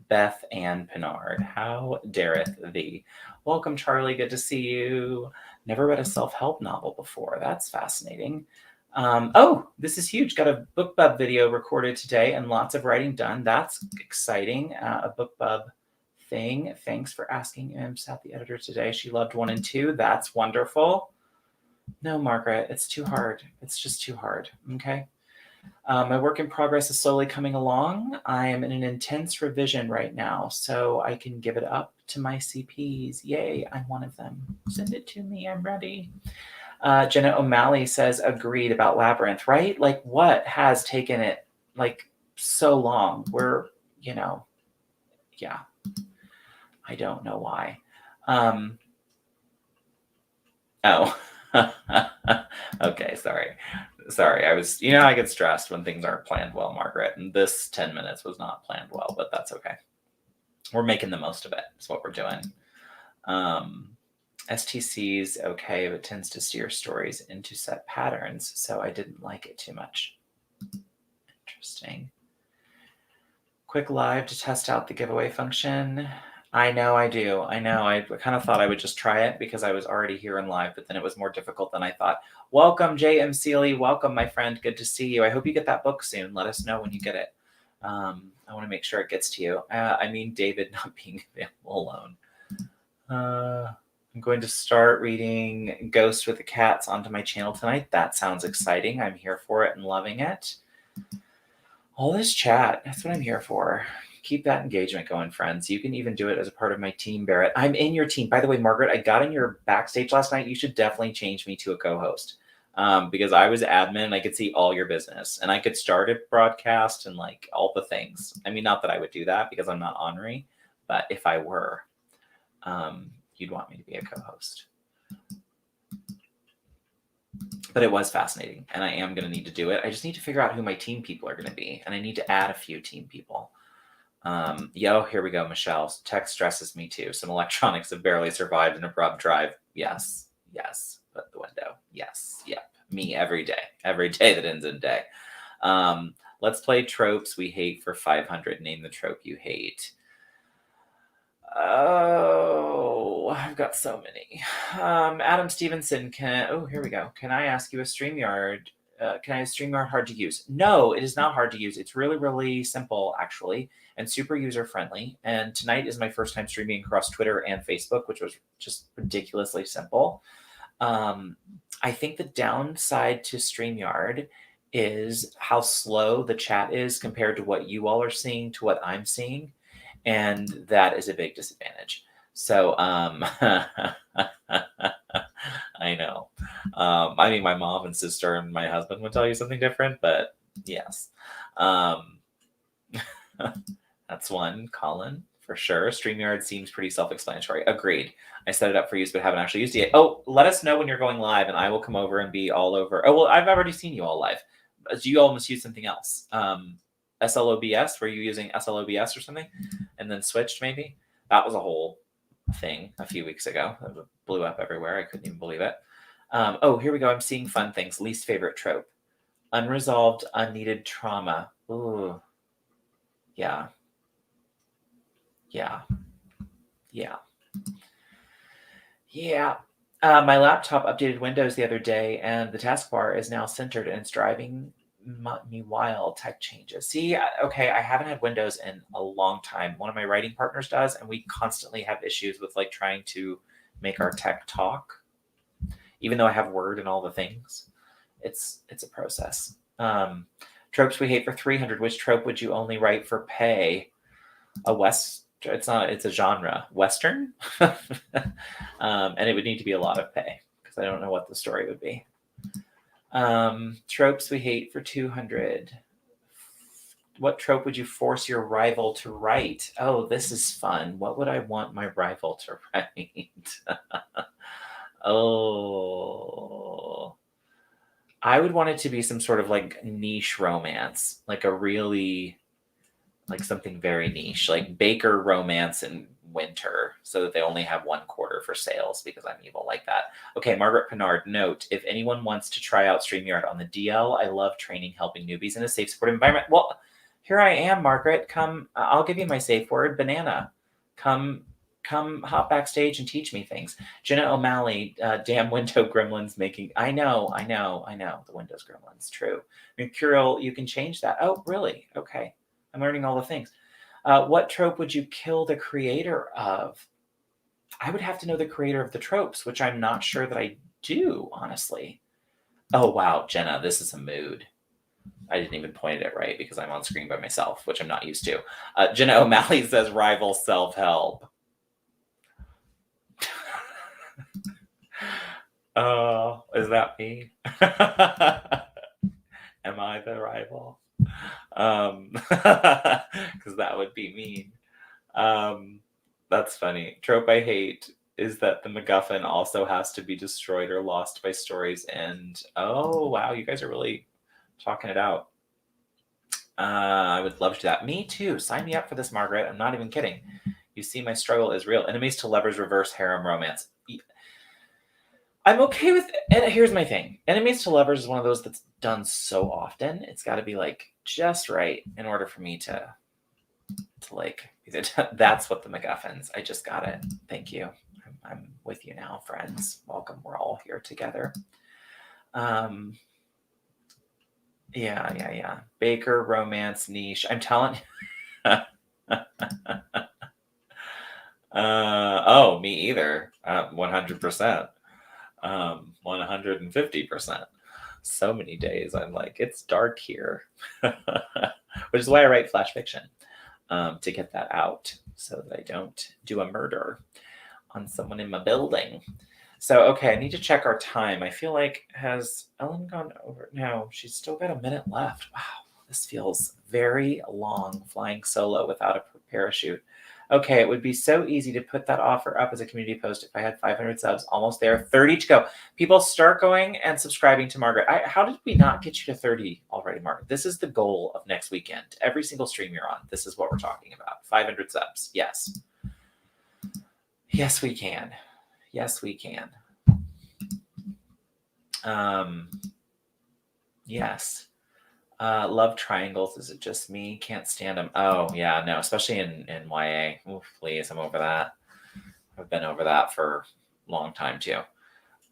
Beth Ann Pinard. How dareth thee? Welcome, Charlie. Good to see you. Never read a self-help novel before. That's fascinating. Oh, this is huge. Got a BookBub video recorded today and lots of writing done. That's exciting. A BookBub thing. Thanks for asking. I'm sat the editor today. She loved 1 and 2. That's wonderful. No, Margaret, it's too hard. It's just too hard. Okay. My work in progress is slowly coming along. I am in an intense revision right now, so I can give it up to my CPs. Yay, I'm one of them. Send it to me. I'm ready. Jenna O'Malley says, agreed about Labyrinth, right? Like, what has taken it like so long? We're, yeah, I don't know why. Oh, okay, sorry. I was, I get stressed when things aren't planned well, Margaret, and this 10 minutes was not planned well, but that's okay. We're making the most of it. That's what we're doing. STC's okay, but tends to steer stories into set patterns, so I didn't like it too much. Interesting. Quick live to test out the giveaway function. I know I do. I know. I kind of thought I would just try it because I was already here in live, but then it was more difficult than I thought. Welcome, J.M. Seeley. Welcome, my friend. Good to see you. I hope you get that book soon. Let us know when you get it. I want to make sure it gets to you. I mean, David not being available alone. I'm going to start reading Ghost with the Cats onto my channel tonight. That sounds exciting. I'm here for it and loving it. All this chat, that's what I'm here for. Keep that engagement going, friends. You can even do it as a part of my team, Barrett. I'm in your team. By the way, Margaret, I got in your backstage last night. You should definitely change me to a co-host because I was admin and I could see all your business. And I could start a broadcast and like all the things. I mean, not that I would do that because I'm not ornery, but if I were, you'd want me to be a co-host. But it was fascinating, and I am going to need to do it. I just need to figure out who my team people are going to be, and I need to add a few team people. Here we go, Michelle. Tech stresses me too. Some electronics have barely survived an abrupt drive. Yes. Put the window. Yes. Yep. Me every day that ends in day. Let's play tropes we hate for 500. Name the trope you hate. Oh, I've got so many. Adam Stevenson, here we go. Can I ask you a StreamYard? Can I use StreamYard hard to use? No, it is not hard to use. It's really, really simple, actually, and super user-friendly. And tonight is my first time streaming across Twitter and Facebook, which was just ridiculously simple. I think the downside to StreamYard is how slow the chat is compared to what you all are seeing to what I'm seeing. And that is a big disadvantage. So, I know. I mean, my mom and sister and my husband would tell you something different, but yes. That's one, Colin, for sure. StreamYard seems pretty self-explanatory. Agreed. I set it up for use, but haven't actually used it yet. Oh, let us know when you're going live, and I will come over and be all over. Oh, well, I've already seen you all live. You all must use something else. SLOBS, were you using SLOBS or something and then switched maybe? That was a whole thing a few weeks ago. It blew up everywhere. I couldn't even believe it. Here we go. I'm seeing fun things. Least favorite trope. Unresolved, unneeded trauma. Ooh. Yeah. My laptop updated Windows the other day and the taskbar is now centered and it's driving me wild. Tech changes. See, okay, I haven't had Windows in a long time. One of my writing partners does, and we constantly have issues with like trying to make our tech talk. Even though I have Word and all the things, it's a process. Tropes we hate for 300. Which trope would you only write for pay? It's a genre. Western? And it would need to be a lot of pay because I don't know what the story would be. Tropes we hate for 200. What trope would you force your rival to write? Oh, this is fun. What would I want my rival to write? Oh, I would want it to be some sort of like niche romance, like a really, like something very niche, like Baker romance in winter, so that they only have 1/4 for sales because I'm evil like that. Okay, Margaret Pinard, note, if anyone wants to try out StreamYard on the DL, I love training, helping newbies in a safe, supportive environment. Well, here I am, Margaret. Come, I'll give you my safe word, banana. Come hop backstage and teach me things. Jenna O'Malley, damn window gremlins making. I know. The Windows gremlins, true. Mercurial, you can change that. Oh, really? Okay. I'm learning all the things. What trope would you kill the creator of? I would have to know the creator of the tropes, which I'm not sure that I do, honestly. Oh, wow, Jenna, this is a mood. I didn't even point it right because I'm on screen by myself, which I'm not used to. Jenna O'Malley says rival self-help. Is that me? Am I the rival? Because that would be mean. That's funny. Trope I hate is that the MacGuffin also has to be destroyed or lost by story's end. Oh, wow, you guys are really talking it out. I would love to do that. Me too. Sign me up for this, Margaret. I'm not even kidding. You see, my struggle is real. Enemies to lovers reverse harem romance. I'm okay with it. And here's my thing. Enemies to lovers is one of those that's done so often. It's got to be like just right in order for me to like, that's what the MacGuffins. I just got it. Thank you. I'm with you now, friends. Welcome. We're all here together. Yeah. Baker romance niche. I'm telling you. Oh, me either. 100%. 150%. So many days I'm like, it's dark here. Which is why I write flash fiction, to get that out so that I don't do a murder on someone in my building. So, okay, I need to check our time. I feel like, has Ellen gone over? No, she's still got a minute left. Wow, this feels very long, flying solo without a parachute. Okay, it would be so easy to put that offer up as a community post if I had 500 subs. Almost there. 30 to go. People, start going and subscribing to Margaret. How did we not get you to 30 already, Margaret? This is the goal of next weekend. Every single stream you're on, this is what we're talking about. 500 subs. Yes. Yes, we can. Yes, we can. Yes. Love triangles. Is it just me? Can't stand them. Oh, yeah, no, especially in YA. Oof, please, I'm over that. I've been over that for a long time, too.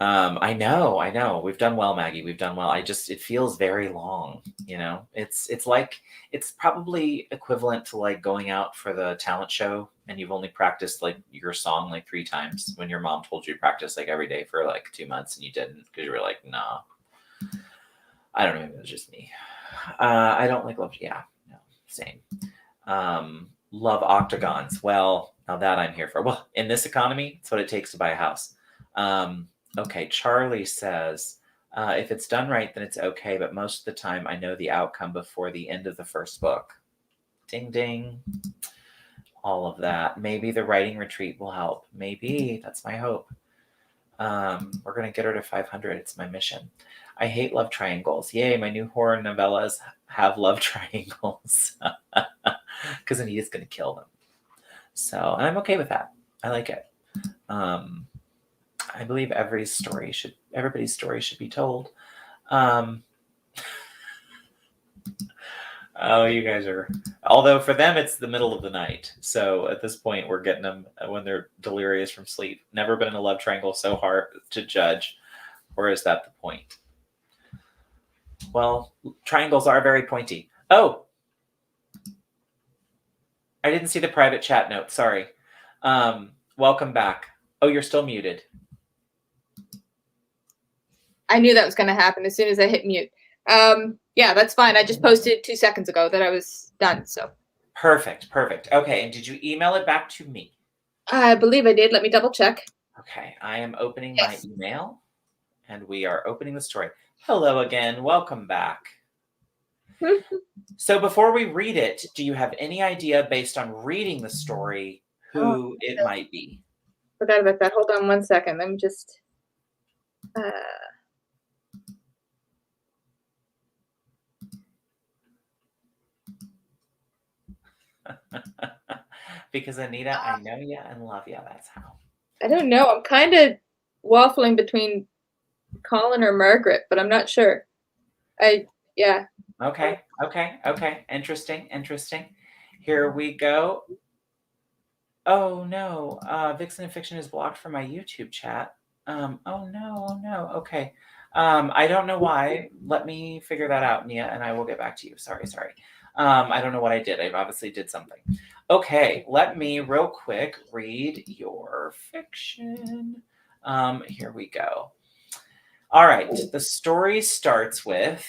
I know. We've done well, Maggie. We've done well. It feels very long, you know? It's like, it's probably equivalent to like going out for the talent show and you've only practiced like your song like 3 times when your mom told you to practice like every day for like 2 months and you didn't because you were like, nah. I don't know, maybe it was just me. I don't like love. Yeah, no, same. Love octagons. Well, now that I'm here for. Well, in this economy, it's what it takes to buy a house. Okay, Charlie says, if it's done right, then it's okay. But most of the time, I know the outcome before the end of the first book. Ding, ding. All of that. Maybe the writing retreat will help. Maybe. That's my hope. We're going to get her to 500. It's my mission. I hate love triangles. Yay, my new horror novellas have love triangles. Because Anita's going to kill them. So, and I'm okay with that. I like it. I believe everybody's story should be told. Oh, you guys are... Although for them, it's the middle of the night. So at this point, we're getting them when they're delirious from sleep. Never been in a love triangle so hard to judge. Or is that the point? Well, triangles are very pointy. Oh! I didn't see the private chat note. Sorry. Welcome back. Oh, you're still muted. I knew that was going to happen as soon as I hit mute. Yeah, that's fine. I just posted 2 seconds ago that I was done. So Perfect. Okay, and did you email it back to me? I believe I did. Let me double check. Okay, I am opening my email, and we are opening the story. Hello again. Welcome back. So before we read it, do you have any idea, based on reading the story, who it might be? Forgot about that. Hold on 1 second. Let me just... Because Anita, I know you and love you. That's how. I don't know. I'm kind of waffling between Colin or Margaret, but I'm not sure. Yeah. Okay. Interesting. Here we go. Oh no, Vixen and Fiction is blocked from my YouTube chat. Oh no. Okay. I don't know why. Let me figure that out, Nia, and I will get back to you. Sorry. I don't know what I did. I obviously did something. Okay, let me real quick read your fiction. Here we go. All right, the story starts with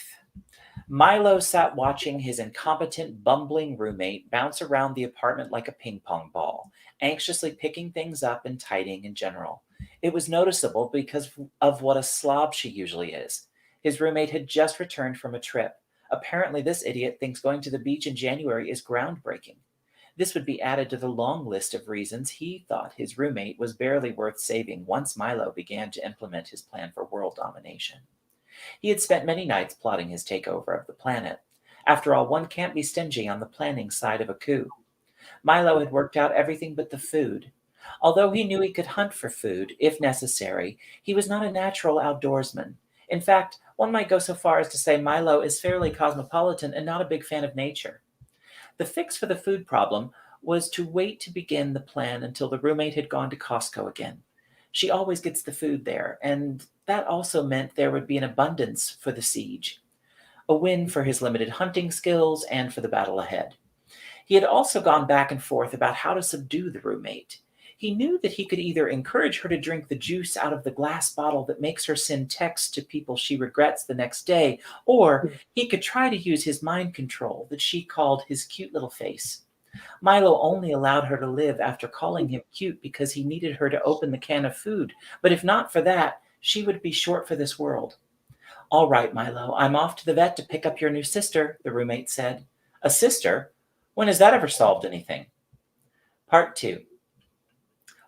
Milo sat watching his incompetent, bumbling roommate bounce around the apartment like a ping pong ball, anxiously picking things up and tidying in general. It was noticeable because of what a slob she usually is. His roommate had just returned from a trip. Apparently, this idiot thinks going to the beach in January is groundbreaking. This would be added to the long list of reasons he thought his roommate was barely worth saving once Milo began to implement his plan for world domination. He had spent many nights plotting his takeover of the planet. After all, one can't be stingy on the planning side of a coup. Milo had worked out everything but the food. Although he knew he could hunt for food, if necessary, he was not a natural outdoorsman. In fact, one might go so far as to say Milo is fairly cosmopolitan and not a big fan of nature. The fix for the food problem was to wait to begin the plan until the roommate had gone to Costco again. She always gets the food there, and that also meant there would be an abundance for the siege. A win for his limited hunting skills and for the battle ahead. He had also gone back and forth about how to subdue the roommate. He knew that he could either encourage her to drink the juice out of the glass bottle that makes her send texts to people she regrets the next day, or he could try to use his mind control that she called his cute little face. Milo only allowed her to live after calling him cute because he needed her to open the can of food, but if not for that, she would be short for this world. All right, Milo, I'm off to the vet to pick up your new sister, the roommate said. A sister? When has that ever solved anything? Part 2.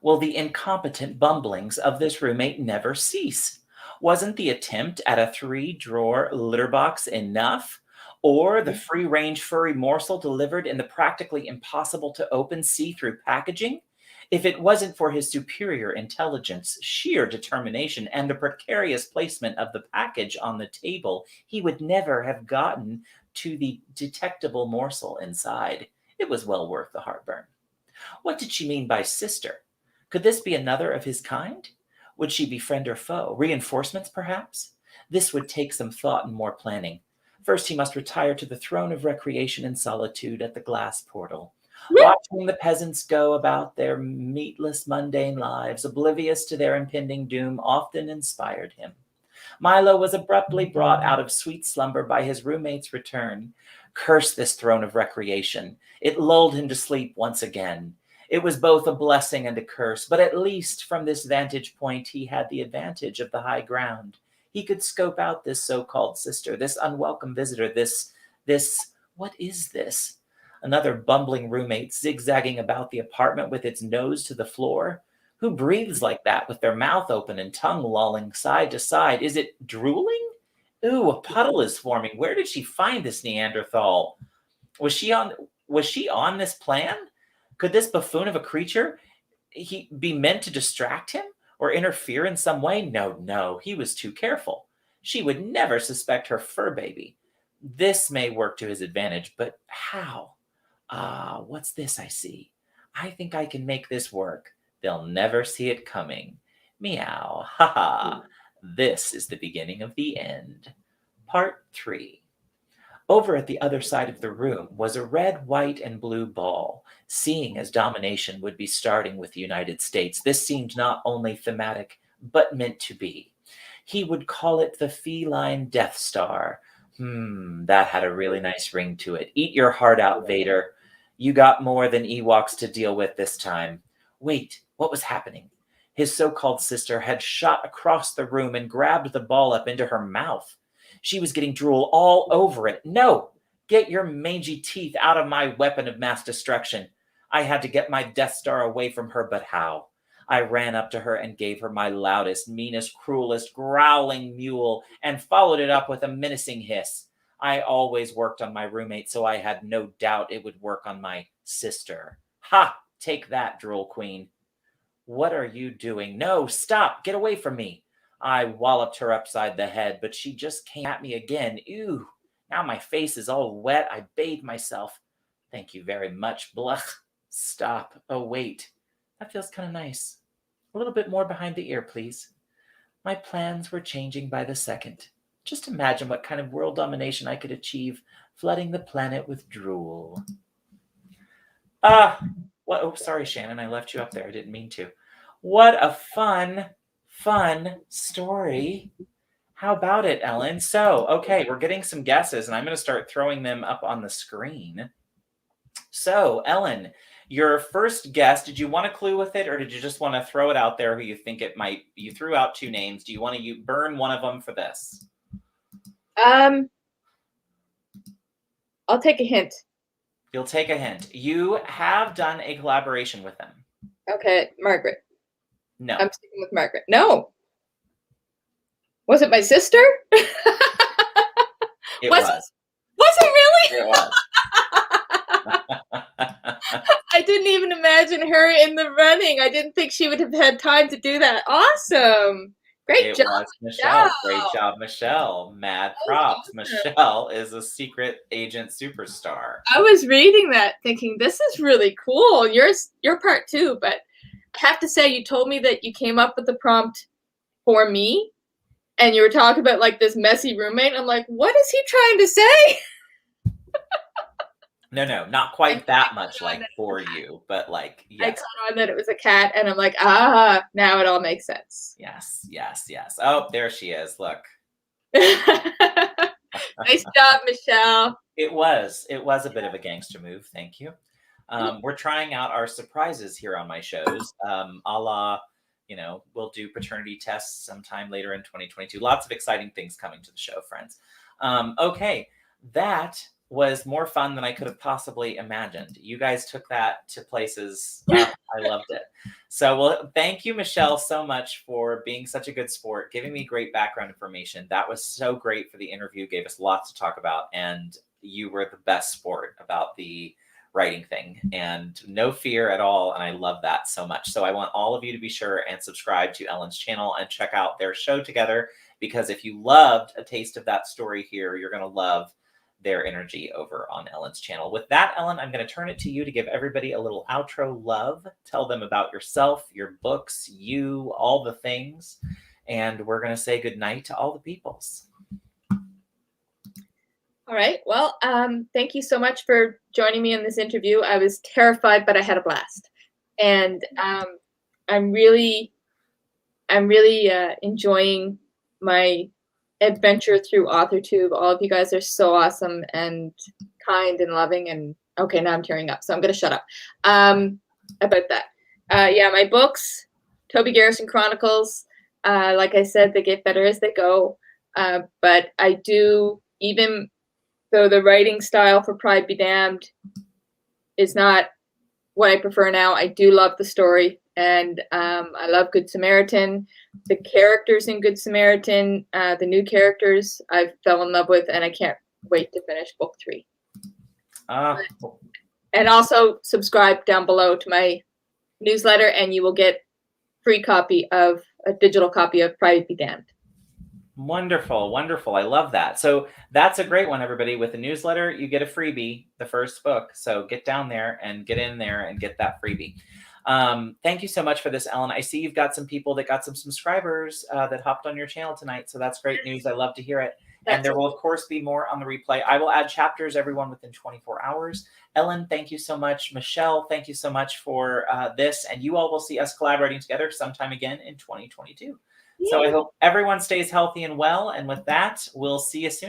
Will the incompetent bumblings of this roommate never cease? Wasn't the attempt at a 3-drawer litter box enough? Or the free-range furry morsel delivered in the practically impossible to open see-through packaging? If it wasn't for his superior intelligence, sheer determination, and the precarious placement of the package on the table, he would never have gotten to the detectable morsel inside. It was well worth the heartburn. What did she mean by sister? Could this be another of his kind? Would she be friend or foe? Reinforcements, perhaps? This would take some thought and more planning. First, he must retire to the throne of recreation and solitude at the glass portal. Watching the peasants go about their meatless, mundane lives, oblivious to their impending doom, often inspired him. Milo was abruptly brought out of sweet slumber by his roommate's return. Curse this throne of recreation. It lulled him to sleep once again. It was both a blessing and a curse, but at least from this vantage point, he had the advantage of the high ground. He could scope out this so-called sister, this unwelcome visitor, what is this? Another bumbling roommate zigzagging about the apartment with its nose to the floor. Who breathes like that with their mouth open and tongue lolling side to side? Is it drooling? Ooh, a puddle is forming. Where did she find this Neanderthal? Was she on this plan? Could this buffoon of a creature be meant to distract him or interfere in some way? No, he was too careful. She would never suspect her fur baby. This may work to his advantage, but how? What's this I see? I think I can make this work. They'll never see it coming. Meow. Ha ha. This is the beginning of the end. Part 3. Over at the other side of the room was a red, white, and blue ball. Seeing as domination would be starting with the United States, this seemed not only thematic, but meant to be. He would call it the feline Death Star. That had a really nice ring to it. Eat your heart out, Vader. You got more than Ewoks to deal with this time. Wait, what was happening? His so-called sister had shot across the room and grabbed the ball up into her mouth. She was getting drool all over it. No! Get your mangy teeth out of my weapon of mass destruction. I had to get my Death Star away from her, but how? I ran up to her and gave her my loudest, meanest, cruelest, growling mule and followed it up with a menacing hiss. I always worked on my roommate, so I had no doubt it would work on my sister. Ha! Take that, drool queen. What are you doing? No, stop! Get away from me! I walloped her upside the head, but she just came at me again. Ew! Now my face is all wet. I bathed myself. Thank you very much. Blah. Stop. Oh, wait. That feels kind of nice. A little bit more behind the ear, please. My plans were changing by the second. Just imagine what kind of world domination I could achieve, flooding the planet with drool. What? Oh, sorry, Shannon. I left you up there. I didn't mean to. What a fun story. How about it, Ellen? So, okay, we're getting some guesses, and I'm going to start throwing them up on the screen. So, Ellen, your first guess, did you want a clue with it, or did you just want to throw it out there who you think it might? You threw out 2 names. Do you want to burn one of them for this? I'll take a hint. You'll take a hint. You have done a collaboration with them. Okay, Margaret. No. I'm sticking with Margaret. No. Was it my sister? It was. Was it really? It was. I didn't even imagine her in the running. I didn't think she would have had time to do that. Awesome. Great job. It was Michelle. Great job, Michelle. Mad props. Awesome. Michelle is a secret agent superstar. I was reading that thinking, this is really cool. Your part too, but I have to say, you told me that you came up with the prompt for me, and you were talking about like this messy roommate. I'm like, what is he trying to say? No, not quite that much like for you, but like, yes. I caught on that it was a cat, and I'm like, now it all makes sense. Yes. Oh, there she is. Look. Nice job, Michelle. It was a bit of a gangster move. Thank you. We're trying out our surprises here on my shows, a la, we'll do paternity tests sometime later in 2022. Lots of exciting things coming to the show, friends. Okay, that was more fun than I could have possibly imagined. You guys took that to places. I loved it. So, well, thank you, Michelle, so much for being such a good sport, giving me great background information. That was so great for the interview, gave us lots to talk about, and you were the best sport about the writing thing, and no fear at all. And I love that so much. So I want all of you to be sure and subscribe to Ellen's channel and check out their show together, because if you loved a taste of that story here, you're going to love their energy over on Ellen's channel. With that, Ellen, I'm going to turn it to you to give everybody a little outro love. Tell them about yourself, your books, you, all the things. And we're going to say goodnight to all the peoples. All right. Well, thank you so much for joining me in this interview. I was terrified, but I had a blast. And I'm really enjoying my adventure through AuthorTube. All of you guys are so awesome and kind and loving. And okay, now I'm tearing up, so I'm going to shut up about that. Yeah, my books, Toby Garrison Chronicles, like I said, they get better as they go. But I do, even though the writing style for Pride Be Damned is not what I prefer now, I do love the story. And I love Good Samaritan. The characters in Good Samaritan, the new characters, I fell in love with, and I can't wait to finish book 3. And also subscribe down below to my newsletter, and you will get a digital copy of Pride Be Damned. Wonderful, wonderful. I love that. So that's a great one, everybody. With the newsletter, you get a freebie, the first book. So get down there and get in there and get that freebie. Thank you so much for this, Ellen. I see you've got some people that got some subscribers that hopped on your channel tonight. So that's great news. I love to hear it. And there will, of course, be more on the replay. I will add chapters, everyone, within 24 hours. Ellen, thank you so much. Michelle, thank you so much for this. And you all will see us collaborating together sometime again in 2022. So I hope everyone stays healthy and well. And with that, we'll see you soon.